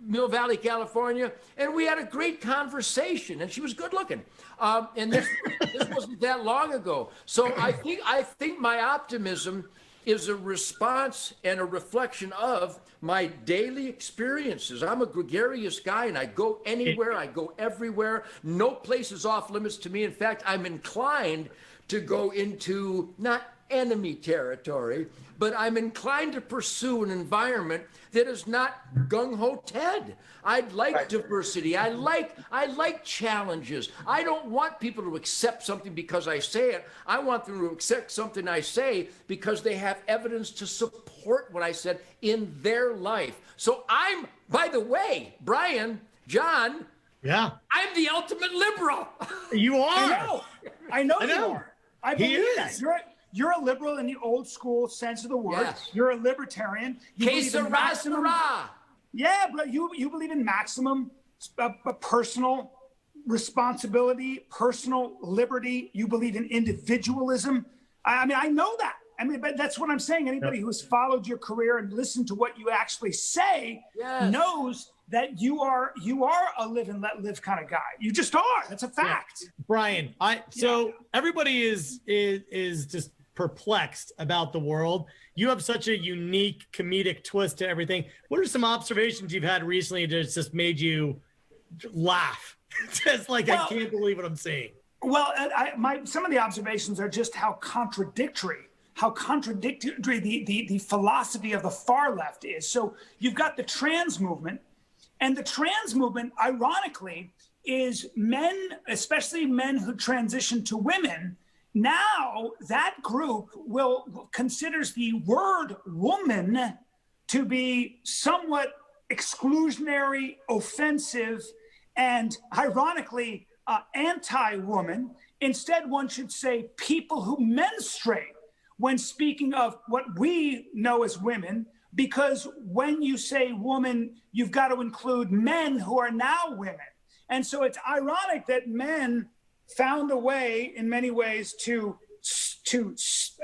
Mill Valley, California, and we had a great conversation, and she was good looking. And this wasn't that long ago. So I think my optimism is a response and a reflection of my daily experiences. I'm a gregarious guy, and I go anywhere, I go everywhere. No place is off limits to me. In fact, I'm inclined to go into, not enemy territory, but I'm inclined to pursue an environment that is not gung-ho Ted. I like diversity. I like challenges. I don't want people to accept something because I say it. I want them to accept something I say because they have evidence to support what I said in their life. So I'm, by the way, Brian, John, yeah, I'm the ultimate liberal. You are. I know you are. I He believe is. that. You're a liberal in the old school sense of the word. Yes. You're a libertarian. You Que believe in sera, maximum. sera. Yeah, but you believe in maximum personal responsibility, personal liberty. You believe in individualism. I mean, I know that. I mean, but that's what I'm saying. Anybody who has followed your career and listened to what you actually say knows that you are a live and let live kind of guy. You just are. That's a fact. Brian, so everybody is just perplexed about the world. You have such a unique comedic twist to everything. What are some observations you've had recently that's just made you laugh? Just like, I can't believe what I'm seeing. Well, some of the observations are just how contradictory the philosophy of the far left is. So you've got the trans movement, and the trans movement, ironically, is men, especially men who transition to women. Now that group considers the word woman to be somewhat exclusionary, offensive, and ironically anti-woman. Instead, one should say people who menstruate when speaking of what we know as women, because when you say woman, you've got to include men who are now women. And so it's ironic that men found a way, in many ways, to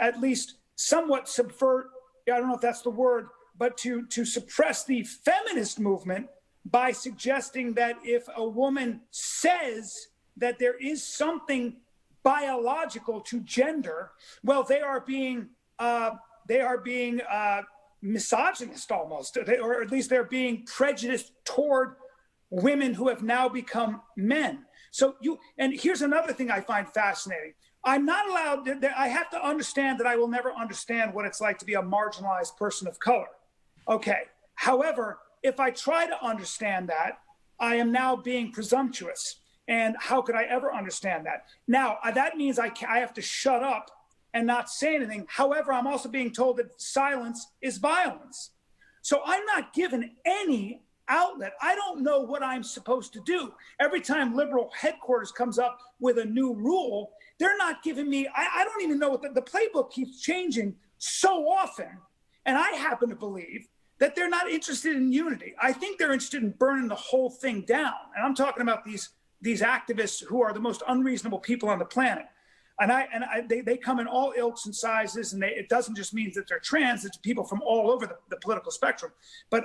at least somewhat subvert, I don't know if that's the word, but to suppress the feminist movement by suggesting that if a woman says that there is something biological to gender, well, they are being misogynist almost, or at least they're being prejudiced toward women who have now become men. And here's another thing I find fascinating. I'm not allowed, I have to understand that I will never understand what it's like to be a marginalized person of color. Okay. However, if I try to understand that, I am now being presumptuous. And how could I ever understand that? Now, that means I have to shut up and not say anything. However, I'm also being told that silence is violence. So I'm not given any outlet. I don't know what I'm supposed to do. Every time liberal headquarters comes up with a new rule, they're not giving me, I don't even know what the playbook keeps changing so often. And I happen to believe that they're not interested in unity. I think they're interested in burning the whole thing down. And I'm talking about these activists who are the most unreasonable people on the planet. And they come in all ilks and sizes, and it doesn't just mean that they're trans, it's people from all over the political spectrum. But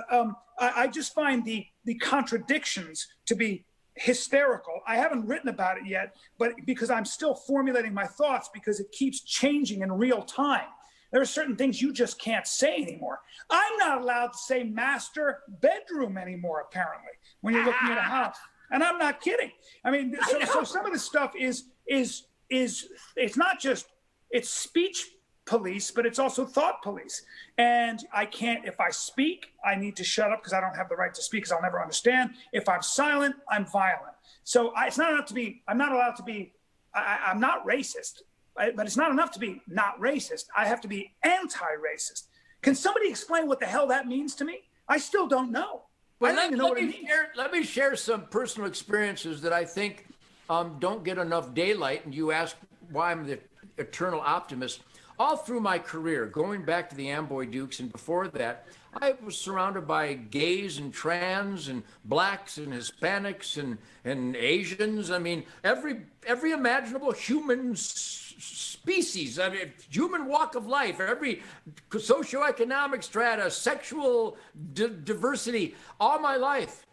I just find the contradictions to be hysterical. I haven't written about it yet, but because I'm still formulating my thoughts, because it keeps changing in real time. There are certain things you just can't say anymore. I'm not allowed to say master bedroom anymore, apparently, when you're looking at a house. And I'm not kidding. I mean, so some of this stuff is it's not just, it's speech police, but it's also thought police. And I can't, if I speak, I need to shut up because I don't have the right to speak because I'll never understand. If I'm silent, I'm violent. So it's not enough to be, I'm not allowed to be, I'm not racist, but it's not enough to be not racist. I have to be anti-racist. Can somebody explain what the hell that means to me? I still don't know. Well, let me share some personal experiences that I think don't get enough daylight. And you ask why I'm the eternal optimist. All through my career, going back to the Amboy Dukes and before that, I was surrounded by gays and trans and blacks and Hispanics and Asians. I mean, every imaginable human species, I mean, human walk of life, every socioeconomic strata, sexual diversity, all my life.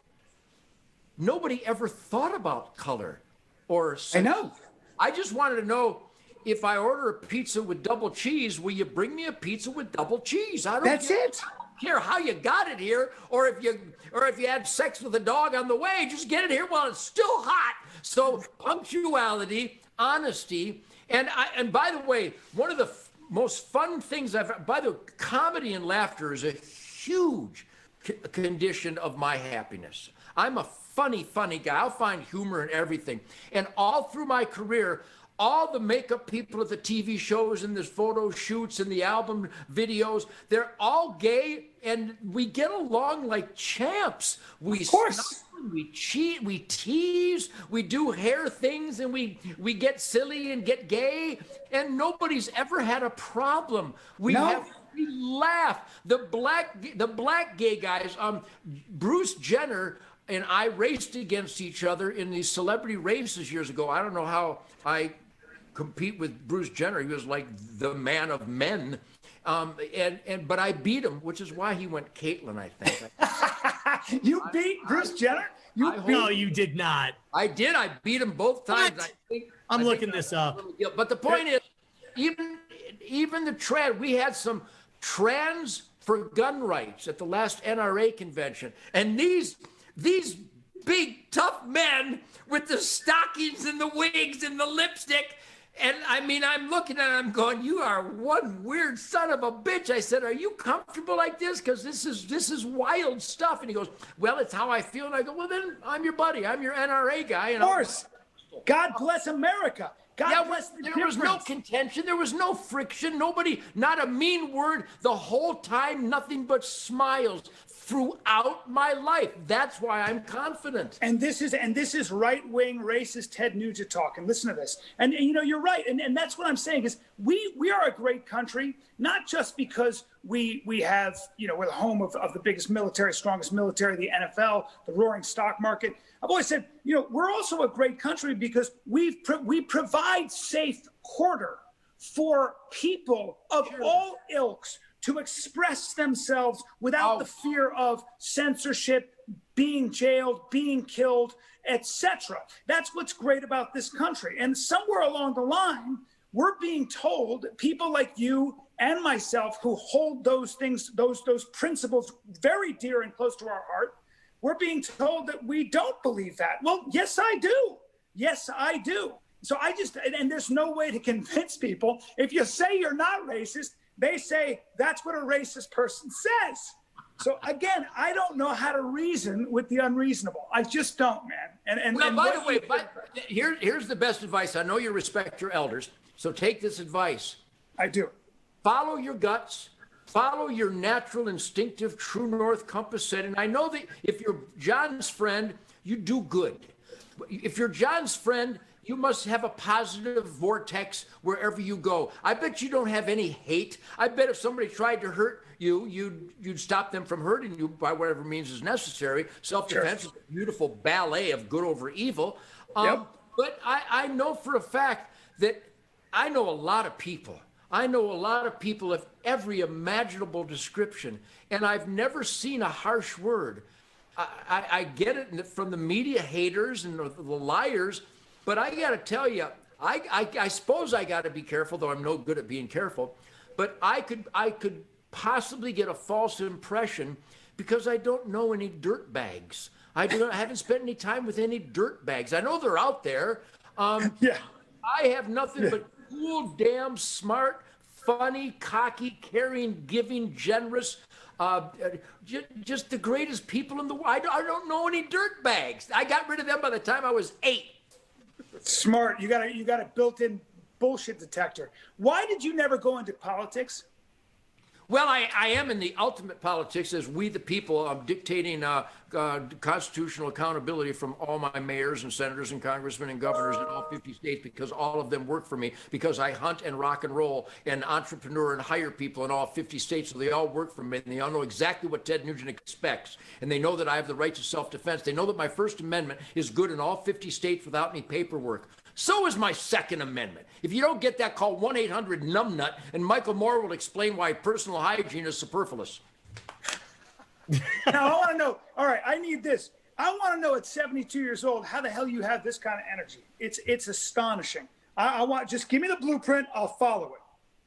Nobody ever thought about color or sex. I know. I just wanted to know, if I order a pizza with double cheese, will you bring me a pizza with double cheese? That's it. I don't care how you got it here, or if you had sex with a dog on the way, just get it here while it's still hot. So punctuality, honesty, and by the way, one of the most fun things by the way, comedy and laughter is a huge condition of my happiness. I'm a funny guy. I'll find humor in everything. And all through my career, all the makeup people at the TV shows and the photo shoots and the album videos, they're all gay, and we get along like champs. We of course. snuggle, we cheat, we tease, we do hair things, and we get silly and get gay, and nobody's ever had a problem. We laugh. The black gay guys, Bruce Jenner and I raced against each other in these celebrity races years ago. I don't know how I compete with Bruce Jenner. He was like the man of men. But I beat him, which is why he went Caitlyn, I think. You beat Bruce Jenner? No, you did not. I did. I beat him both times. What? I'm looking this up. But the point is, even the trans, we had some trans for gun rights at the last NRA convention. And these big, tough men with the stockings and the wigs and the lipstick. And I mean, I'm looking at him going, you are one weird son of a bitch. I said, are you comfortable like this? Because this is wild stuff. And he goes, well, it's how I feel. And I go, well, then I'm your buddy. I'm your NRA guy. And of course. God bless America. God bless the There was no contention. There was no friction. Nobody, not a mean word. The whole time, nothing but smiles throughout my life. That's why I'm confident. And this is right-wing racist Ted Nugent talk. And listen to this. And you know, you're right. And that's what I'm saying is we are a great country, not just because we have, you know, we're the home of the biggest military, strongest military, the NFL, the roaring stock market. I've always said, you know, we're also a great country because we provide safe quarter for people of all ilks to express themselves without the fear of censorship, being jailed, being killed, etc. That's what's great about this country. And somewhere along the line, we're being told, people like you and myself who hold those things, those principles very dear and close to our heart, we're being told that we don't believe that. Well, yes, I do. Yes, I do. So and there's no way to convince people. If you say you're not racist, they say that's what a racist person says. So again, I don't know how to reason with the unreasonable. I just don't, man. By the way, here's the best advice. I know you respect your elders, so take this advice. I do. Follow your guts. Follow your natural, instinctive, true north compass set. And I know that if you're John's friend, you do good. If you're John's friend, you must have a positive vortex wherever you go. I bet you don't have any hate. I bet if somebody tried to hurt you, you'd stop them from hurting you by whatever means is necessary. Self-defense is a beautiful ballet of good over evil. But I know for a fact that I know a lot of people. I know a lot of people of every imaginable description, and I've never seen a harsh word. I get it from the media haters and the liars, but I got to tell you, I suppose I got to be careful, though I'm no good at being careful. But I could possibly get a false impression because I don't know any dirt bags. I haven't spent any time with any dirt bags. I know they're out there. I have nothing but cool, damn smart, funny, cocky, caring, giving, generous, just the greatest people in the world. I don't know any dirt bags. I got rid of them by the time I was 8. Smart. You got a built-in bullshit detector. Why did you never go into politics? Well, I am in the ultimate politics as we the people. I'm dictating constitutional accountability from all my mayors and senators and congressmen and governors in all 50 states because all of them work for me because I hunt and rock and roll and entrepreneur and hire people in all 50 states. So they all work for me and they all know exactly what Ted Nugent expects. And they know that I have the right to self-defense. They know that my First Amendment is good in all 50 states without any paperwork. So is my Second Amendment. If you don't get that, call 1-800-NUMBNUT, and Michael Moore will explain why personal hygiene is superfluous. Now, I want to know, all right, I need this. I want to know at 72 years old, how the hell you have this kind of energy. It's astonishing. I want, just give me the blueprint, I'll follow it.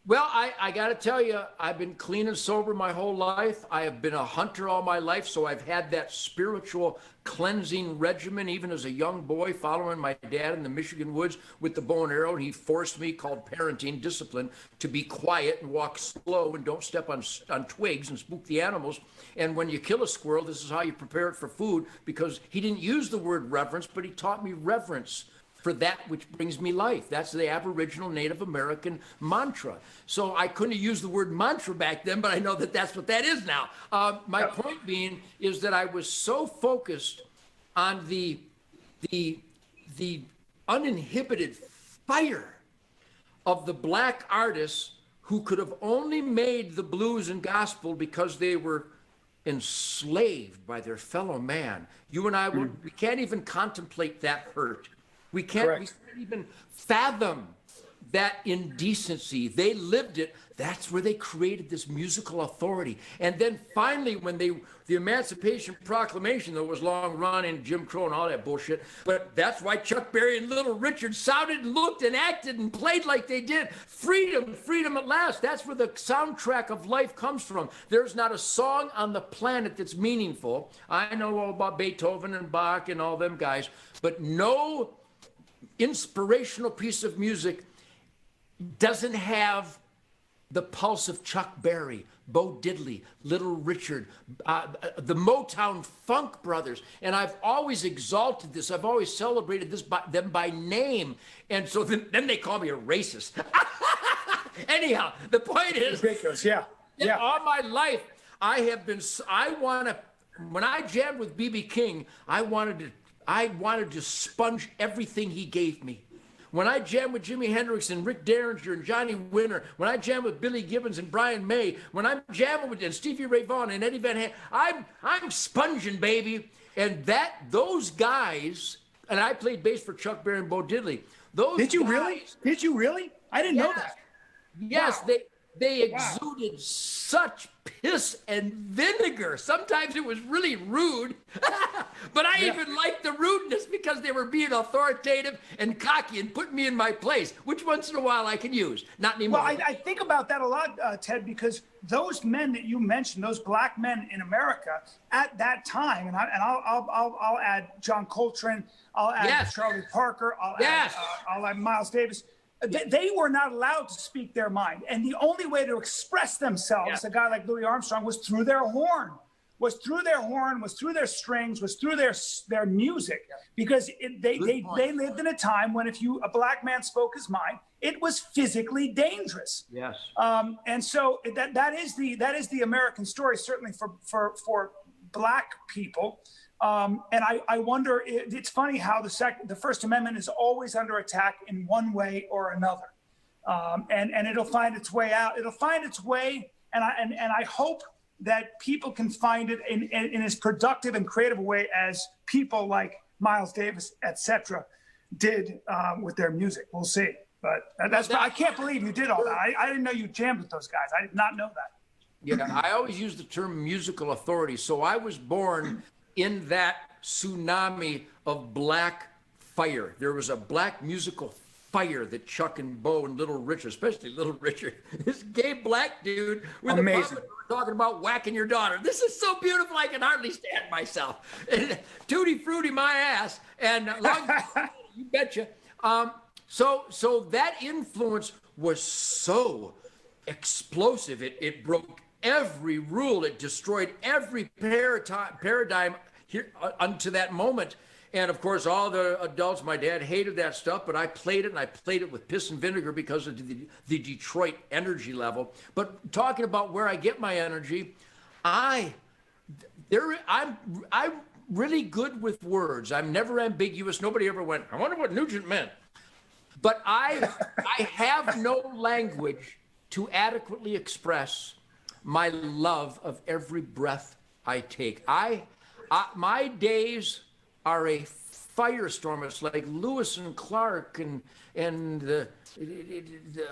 Well, I got to tell you, I've been clean and sober my whole life. I have been a hunter all my life, so I've had that spiritual cleansing regimen, even as a young boy, following my dad in the Michigan woods with the bow and arrow. And he forced me, called parenting discipline, to be quiet and walk slow and don't step on twigs and spook the animals. And when you kill a squirrel, this is how you prepare it for food, because he didn't use the word reverence, but he taught me reverence for that which brings me life. That's the Aboriginal Native American mantra. So I couldn't have used the word mantra back then, but I know that that's what that is now. My point being is that I was so focused on the uninhibited fire of the black artists who could have only made the blues and gospel because they were enslaved by their fellow man. You and I, we can't even contemplate that hurt. We can't even fathom that indecency. They lived it. That's where they created this musical authority. And then finally, when the Emancipation Proclamation, though, was long run and Jim Crow and all that bullshit, but that's why Chuck Berry and Little Richard sounded and looked and acted and played like they did. Freedom, freedom at last. That's where the soundtrack of life comes from. There's not a song on the planet that's meaningful. I know all about Beethoven and Bach and all them guys, but no inspirational piece of music doesn't have the pulse of Chuck Berry, Bo Diddley, Little Richard, the Motown Funk Brothers. And I've always exalted this. I've always celebrated them by name. And so then they call me a racist. Anyhow, the point is, Ridiculous, yeah. all my life, when I jammed with B.B. King, I wanted to sponge everything he gave me. When I jammed with Jimi Hendrix and Rick Derringer and Johnny Winter, when I jammed with Billy Gibbons and Brian May, when I'm jamming with Stevie Ray Vaughan and Eddie Van Halen, I'm sponging, baby. And those guys, and I played bass for Chuck Berry and Bo Diddley. Did you really? I didn't know that. Yes, Wow. they exuded such piss and vinegar. Sometimes it was really rude, but I even liked the rudeness because they were being authoritative and cocky and putting me in my place, which once in a while I can use. Not anymore. Well, I think about that a lot, Ted, because those men that you mentioned, those black men in America at that time, and I'll add John Coltrane, I'll add Charlie Parker, I'll add Miles Davis. They were not allowed to speak their mind. And the only way to express themselves, a guy like Louis Armstrong, was through their horn, was through their strings, was through their music. Because they lived in a time when if a black man spoke his mind, it was physically dangerous. Yes. And so that is the American story, certainly for black people. And I wonder, it's funny how the First Amendment is always under attack in one way or another. And it'll find its way out. It'll find its way. And I hope that people can find it in as productive and creative a way as people like Miles Davis, et cetera, did with their music. We'll see. But I can't believe you did all that. I didn't know you jammed with those guys. I did not know that. Yeah, I always use the term musical authority. So I was born in that tsunami of black fire. There was a black musical fire that Chuck and Bo and Little Richard, especially Little Richard, this gay black dude with a puppet talking about whacking your daughter. This is so beautiful, I can hardly stand myself. Tutti frutti my ass, and you betcha. So that influence was so explosive. It broke every rule. It destroyed every paradigm here unto that moment. And of course, all the adults, my dad hated that stuff, but I played it, and I played it with piss and vinegar because of the Detroit energy level. But talking about where I get my energy, I'm really good with words. I'm never ambiguous. Nobody ever went, I wonder what Nugent meant. But I have no language to adequately express my love of every breath I take. My days are a firestorm. It's like Lewis and Clark and the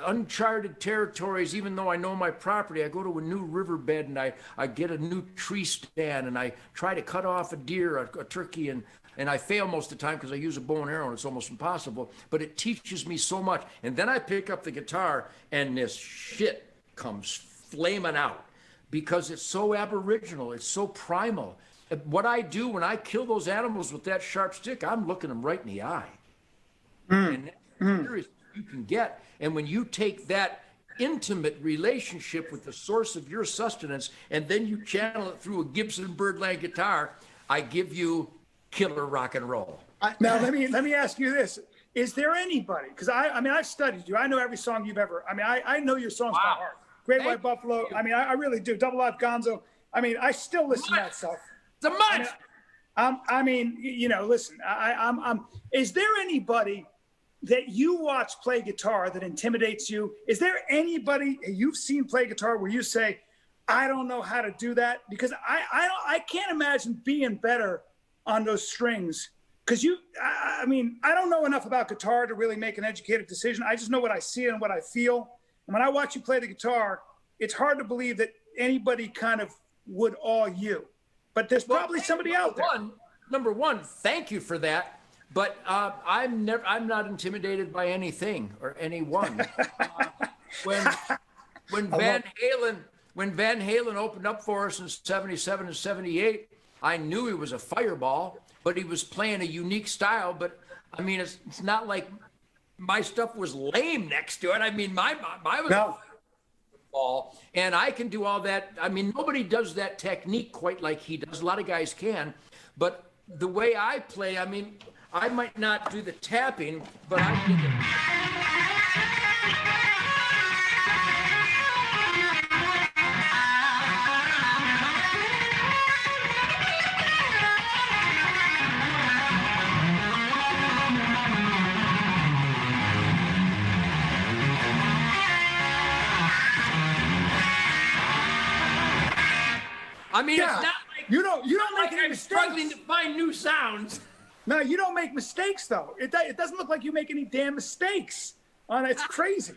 uncharted territories. Even though I know my property, I go to a new riverbed and I get a new tree stand and I try to cut off a deer, a turkey, and I fail most of the time because I use a bow and arrow and it's almost impossible. But it teaches me so much. And then I pick up the guitar and this shit comes flaming out because it's so aboriginal, it's so primal. What I do when I kill those animals with that sharp stick, I'm looking them right in the eye. And that's the serious you can get. And when you take that intimate relationship with the source of your sustenance and then you channel it through a Gibson Birdland guitar, I give you killer rock and roll. Now let me ask you this: is there anybody? Because I mean I've studied you. I know every song you've ever. I mean I know your songs by heart. Great White Buffalo. I mean I really do. Double Live Gonzo. I mean I still listen to that stuff. It's a much. I mean, you know, listen. Is there anybody that you watch play guitar that intimidates you? Is there anybody you've seen play guitar where you say, I don't know how to do that? Because I can't imagine being better on those strings. Because I mean, I don't know enough about guitar to really make an educated decision. I just know what I see and what I feel. And when I watch you play the guitar, it's hard to believe that anybody kind of would awe you. But there's probably somebody out there. Number one, thank you for that. But I'm not intimidated by anything or anyone. When Van Halen opened up for us in '77 and '78, I knew he was a fireball, but he was playing a unique style. But I mean, it's not like my stuff was lame next to it. I mean, my was. No. Ball, and I can do all that. I mean, nobody does that technique quite like he does. A lot of guys can, but the way I play, I mean, I might not do the tapping, but I do I mean, it's not like you don't make any I'm mistakes. struggling to find new sounds. No, you don't make mistakes though. It doesn't look like you make any damn mistakes. It's crazy.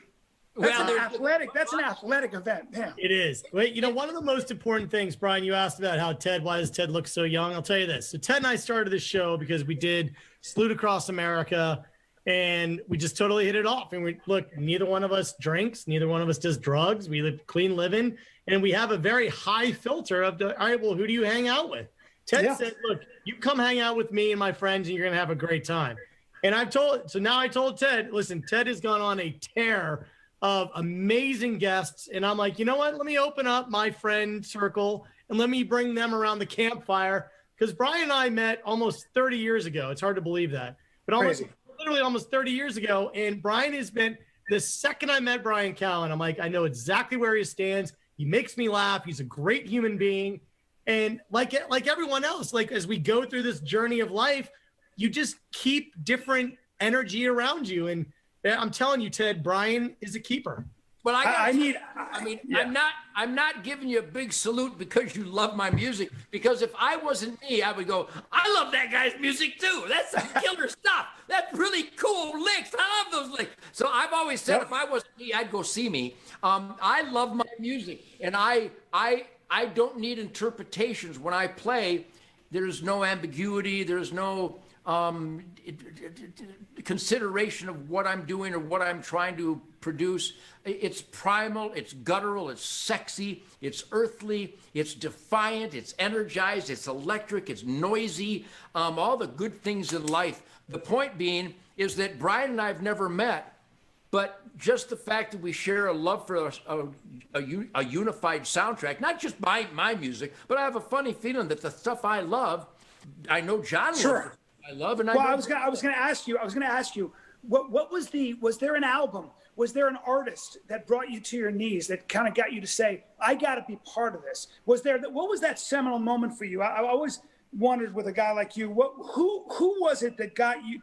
That's an athletic event. Damn. It is. Wait, you know, one of the most important things, Brian, you asked about why does Ted look so young? I'll tell you this. So Ted and I started this show because we did Salute Across America and we just totally hit it off. And neither one of us drinks, neither one of us does drugs. We live clean living. And we have a very high filter of all right, well, who do you hang out with? Ted said, look, you come hang out with me and my friends and you're going to have a great time. And I told Ted, listen, Ted has gone on a tear of amazing guests. And I'm like, you know what? Let me open up my friend circle and let me bring them around the campfire. Because Brian and I met almost 30 years ago. It's hard to believe that. But literally almost 30 years ago. And Brian has been, the second I met Bryan Callen, I'm like, I know exactly where he stands. He makes me laugh. He's a great human being. And like everyone else, like as we go through this journey of life, you just keep different energy around you. And I'm telling you, Ted, Brian is a keeper. But I'm not giving you a big salute because you love my music. Because if I wasn't me, I would go, I love that guy's music too. That's some killer stuff. That's really cool licks. I love those licks. So I've always said, if I wasn't me, I'd go see me. I love my music, and I don't need interpretations when I play. There's no ambiguity. There's no consideration of what I'm doing or what I'm trying to produce. It's primal, it's guttural, it's sexy, it's earthly, it's defiant, it's energized, it's electric, it's noisy, all the good things in life. The point being is that Brian and I have never met, but just the fact that we share a love for a unified soundtrack, not just my music, but I have a funny feeling that the stuff I love, I know John loves. I love, and I was going to ask you, what was there an album? Was there an artist that brought you to your knees that kind of got you to say, I got to be part of this? What was that seminal moment for you? I always wondered with a guy like you, who was it that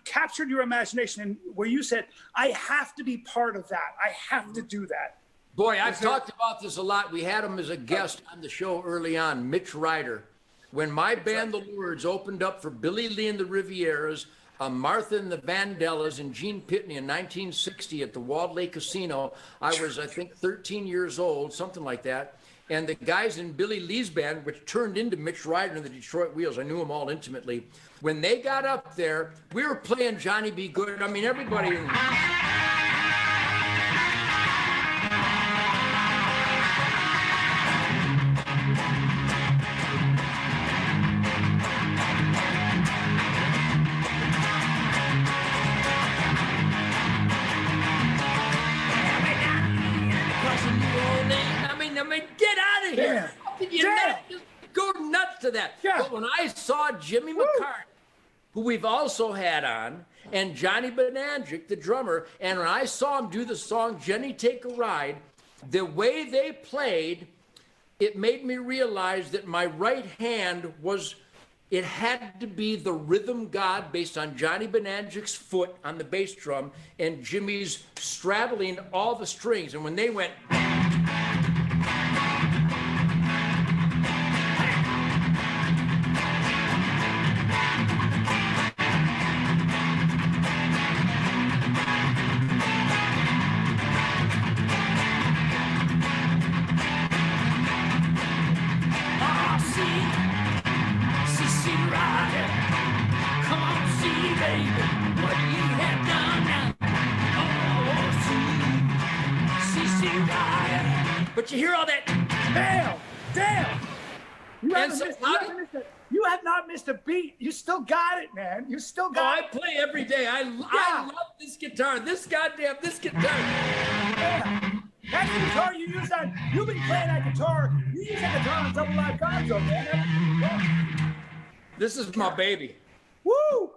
captured your imagination and where you said, I have to be part of that. I have to do that. Boy, I've talked about this a lot. We had him as a guest on the show early on, Mitch Ryder. When my band, The Lords, opened up for Billy Lee and the Rivieras, Martha and the Vandellas and Gene Pitney in 1960 at the Walled Lake Casino. I was, I think, 13 years old, something like that. And the guys in Billy Lee's band, which turned into Mitch Ryder and the Detroit Wheels, I knew them all intimately. When they got up there, we were playing Johnny B. Good. I mean, everybody. Get out of here. How can you not just go nuts to that? Yeah. But when I saw Jimmy McCartney, who we've also had on, and Johnny Bonangic, the drummer, and when I saw him do the song Jenny Take a Ride, the way they played, it made me realize that my right hand was, it had to be the rhythm god based on Johnny Bonangic's foot on the bass drum and Jimmy's straddling all the strings. And when they went... But you hear all that. Damn. And You have not missed a beat. You still got it, man. You still got I play every day. I love this guitar. This guitar. Yeah. That's the guitar you use on. You've been playing that guitar. You use that guitar on Double Live Gonzo, man. This is my baby. Woo!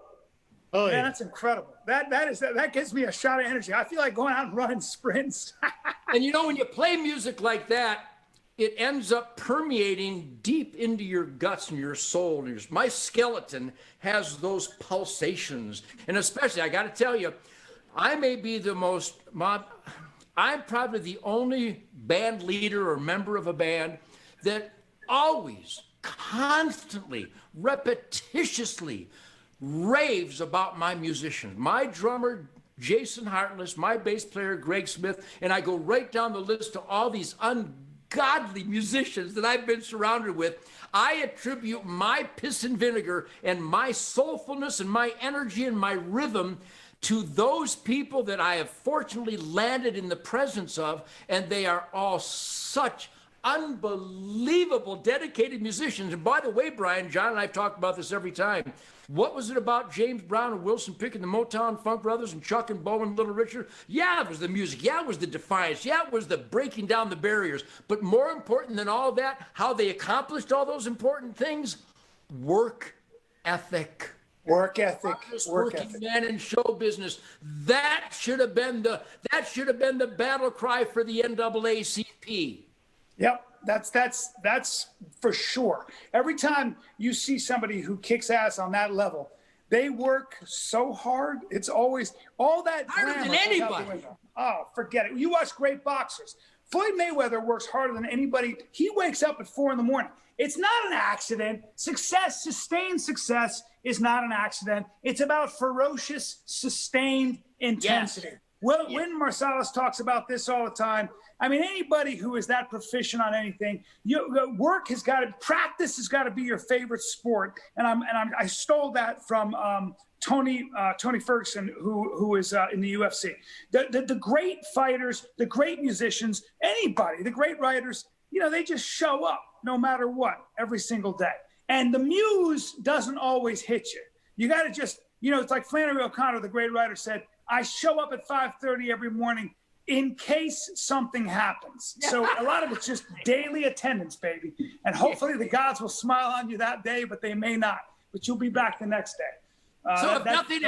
Oh, Man, yeah. that's incredible. That gives me a shot of energy. I feel like going out and running sprints. And you know, when you play music like that, it ends up permeating deep into your guts and your soul. And my skeleton has those pulsations. And especially, I got to tell you, I may be I'm probably the only band leader or member of a band that always, constantly, repetitiously raves about my musicians. My drummer, Jason Hartless, my bass player, Greg Smith, and I go right down the list to all these ungodly musicians that I've been surrounded with. I attribute my piss and vinegar and my soulfulness and my energy and my rhythm to those people that I have fortunately landed in the presence of, and they are all such unbelievable, dedicated musicians. And by the way, Brian, John and I have talked about this every time. What was it about James Brown and Wilson Pickett, the Motown Funk Brothers, and Chuck and Bo and Little Richard? Yeah, it was the music. Yeah, it was the defiance. Yeah, it was the breaking down the barriers. But more important than all that, how they accomplished all those important things, work ethic. Work ethic. Working man in show business. That should have been the battle cry for the NAACP. Yep, that's for sure. Every time you see somebody who kicks ass on that level, they work so hard. It's always all that harder than glamour goes out the anybody. window. Oh, forget it. You watch great boxers. Floyd Mayweather works harder than anybody. He wakes up at 4 a.m. It's not an accident. Success, sustained success, is not an accident. It's about ferocious, sustained intensity. Yes. Wynn Marsalis talks about this all the time. I mean, anybody who is that proficient on anything, practice has got to be your favorite sport. And I stole that from Tony Ferguson, who is in the UFC. The great fighters, the great musicians, anybody, the great writers, they just show up no matter what every single day. And the muse doesn't always hit you. You got to just, it's like Flannery O'Connor, the great writer, said, I show up at 5:30 every morning in case something happens. So a lot of it's just daily attendance, baby. And hopefully the gods will smile on you that day, but they may not. But you'll be back the next day. So if nothing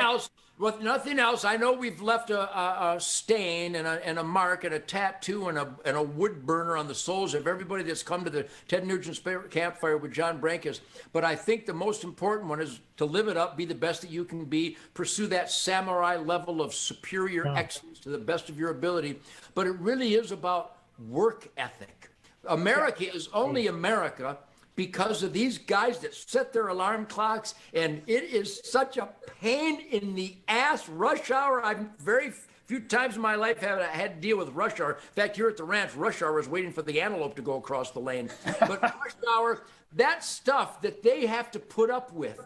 else, I know we've left a stain and a mark and a tattoo and a wood burner on the souls of everybody that's come to the Ted Nugent Campfire with John Brankus. But I think the most important one is to live it up, be the best that you can be, pursue that samurai level of superior excellence to the best of your ability. But it really is about work ethic. America is only America because of these guys that set their alarm clocks, and it is such a pain in the ass. Rush hour, I've very few times in my life have I had to deal with rush hour. In fact, here at the ranch, rush hour is waiting for the antelope to go across the lane. But rush hour, that stuff that they have to put up with,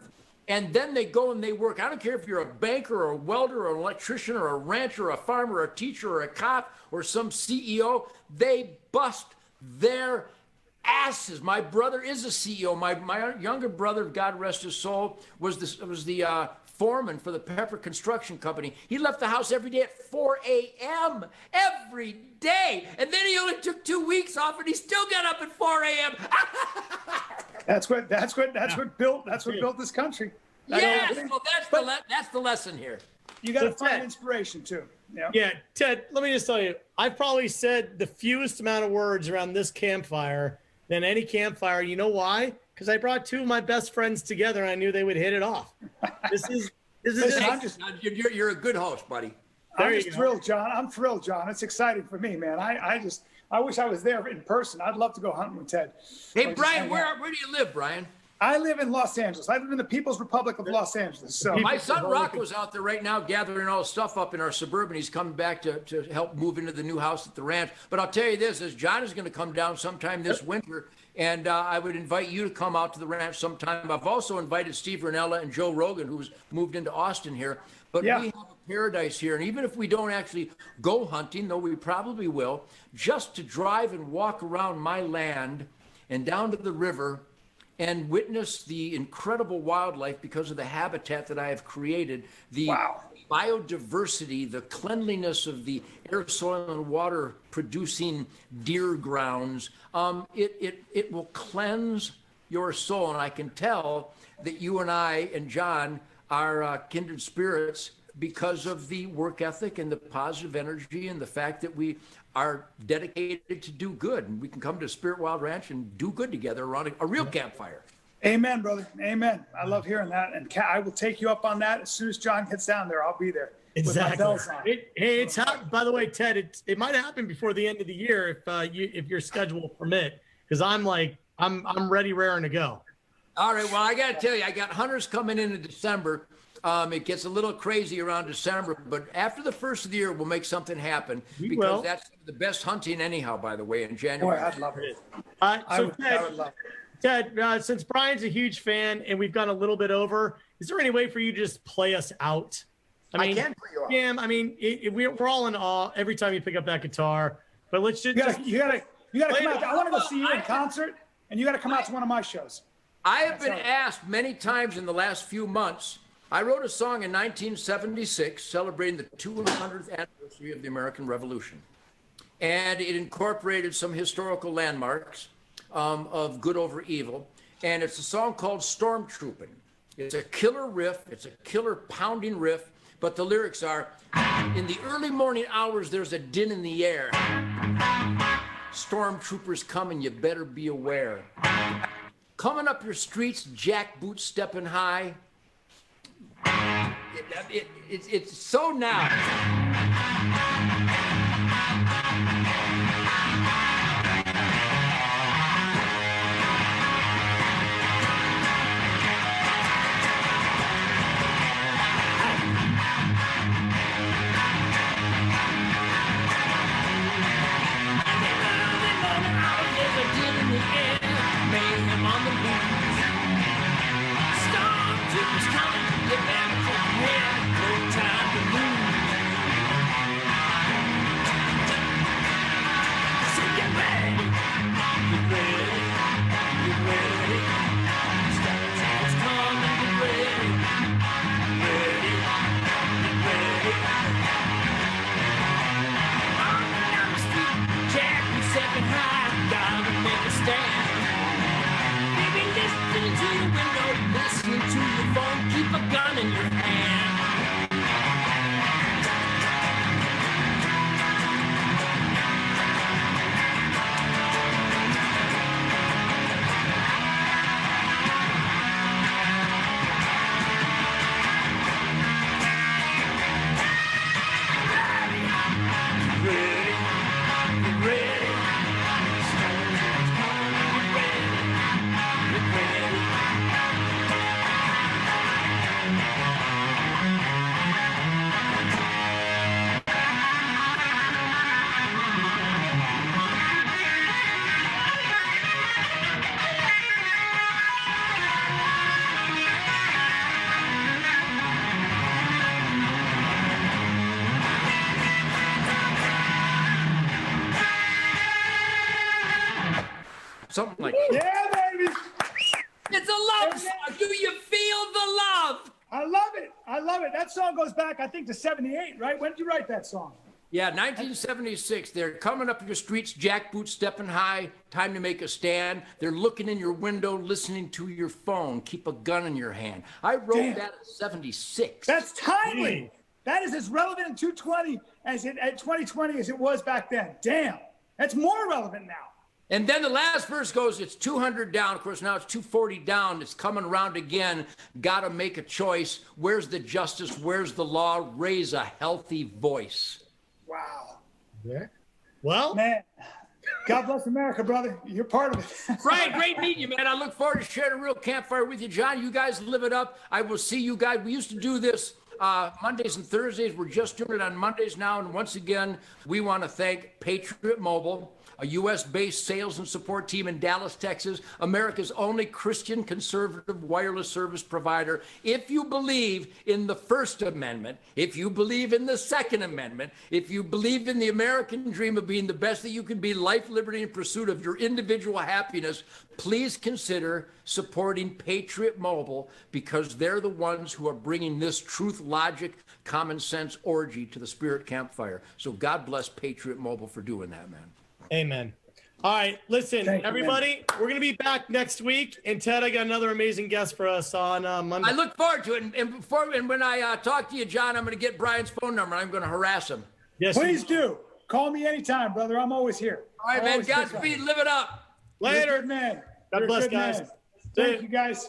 and then they go and they work. I don't care if you're a banker or a welder or an electrician or a rancher or a farmer or a teacher or a cop or some CEO, they bust their asses. My brother is a CEO. My younger brother, God rest his soul, was the foreman for the Pepper Construction Company. He left the house every day at 4 a.m. every day, and then he only took 2 weeks off, and he still got up at 4 a.m. That's what built this country. Yes, well, that's the lesson here. You got to find inspiration too. Yeah, Ted. Let me just tell you, I've probably said the fewest amount of words around this campfire than any campfire. You know why? Because I brought two of my best friends together, and I knew they would hit it off. You're a good host, buddy. I'm just thrilled, John. I'm thrilled, John. It's exciting for me, man. I wish I was there in person. I'd love to go hunting with Ted. Hey, Brian, where do you live, Brian? I live in Los Angeles. I live in the People's Republic of Los Angeles. So my son Rocco's out there right now gathering all the stuff up in our suburban. He's coming back to help move into the new house at the ranch. But I'll tell you this, as John is going to come down sometime this winter, and I would invite you to come out to the ranch sometime. I've also invited Steve Ranella and Joe Rogan, who's moved into Austin here. But we have a paradise here. And even if we don't actually go hunting, though we probably will, just to drive and walk around my land and down to the river and witness the incredible wildlife because of the habitat that I have created, the biodiversity, the cleanliness of the air, soil, and water producing deer grounds, it will cleanse your soul. And I can tell that you and I and John are kindred spirits because of the work ethic and the positive energy and the fact that we are dedicated to do good. And we can come to Spirit Wild Ranch and do good together around a real campfire. Amen, brother. Amen. I love hearing that. And I will take you up on that. As soon as John gets down there, I'll be there. Exactly. With my bells on. It's hot. By the way, Ted, it might happen before the end of the year if your schedule will permit, because I'm ready, raring to go. All right. Well, I got to tell you, I got hunters coming in December. It gets a little crazy around December, but after the first of the year, we'll make something happen because that's the best hunting anyhow, by the way, in January. Boy, I'd love it. I would love it. Ted, since Brian's a huge fan and we've gone a little bit over, is there any way for you to just play us out? I can play you out. Yeah, I mean, we're all in awe every time you pick up that guitar, but let's just you gotta come out. I want to go see you in concert, and you got to come out to one of my shows. I have been asked many times in the last few months. I wrote a song in 1976 celebrating the 200th anniversary of the American Revolution. And it incorporated some historical landmarks of good over evil. And it's a song called Stormtrooping. It's a killer riff. It's a killer pounding riff. But the lyrics are, in the early morning hours, there's a din in the air. Stormtroopers coming, you better be aware. Coming up your streets, jackboots stepping high. It's so now. something like that. Yeah, baby. It's a love song. Do you feel the love? I love it. I love it. That song goes back, I think, to 78, right? When did you write that song? Yeah, 1976. They're coming up your streets, jackboots stepping high, time to make a stand. They're looking in your window, listening to your phone. Keep a gun in your hand. I wrote that in 76. That's timely. That is as relevant in 220 as at 2020 as it was back then. Damn. That's more relevant now. And then the last verse goes, it's 200 down. Of course, now it's 240 down. It's coming around again. Got to make a choice. Where's the justice? Where's the law? Raise a healthy voice. Wow. Yeah. Well, man, God bless America, brother. You're part of it. Brian, great meeting you, man. I look forward to sharing a real campfire with you. John, you guys live it up. I will see you guys. We used to do this Mondays and Thursdays. We're just doing it on Mondays now. And once again, we want to thank Patriot Mobile, a U.S.-based sales and support team in Dallas, Texas, America's only Christian conservative wireless service provider. If you believe in the First Amendment, if you believe in the Second Amendment, if you believe in the American dream of being the best that you can be, life, liberty, and pursuit of your individual happiness, please consider supporting Patriot Mobile, because they're the ones who are bringing this truth, logic, common sense orgy to the Spirit Campfire. So God bless Patriot Mobile for doing that, man. Amen. All right, listen, everybody, we're going to be back next week. And Ted, I got another amazing guest for us on Monday. I look forward to it. And when I talk to you, John, I'm going to get Brian's phone number. I'm going to harass him. Yes, please do. Call me anytime, brother. I'm always here. All right, man. Godspeed. Live it up. Later. Good man. God bless, guys. Thank you, guys.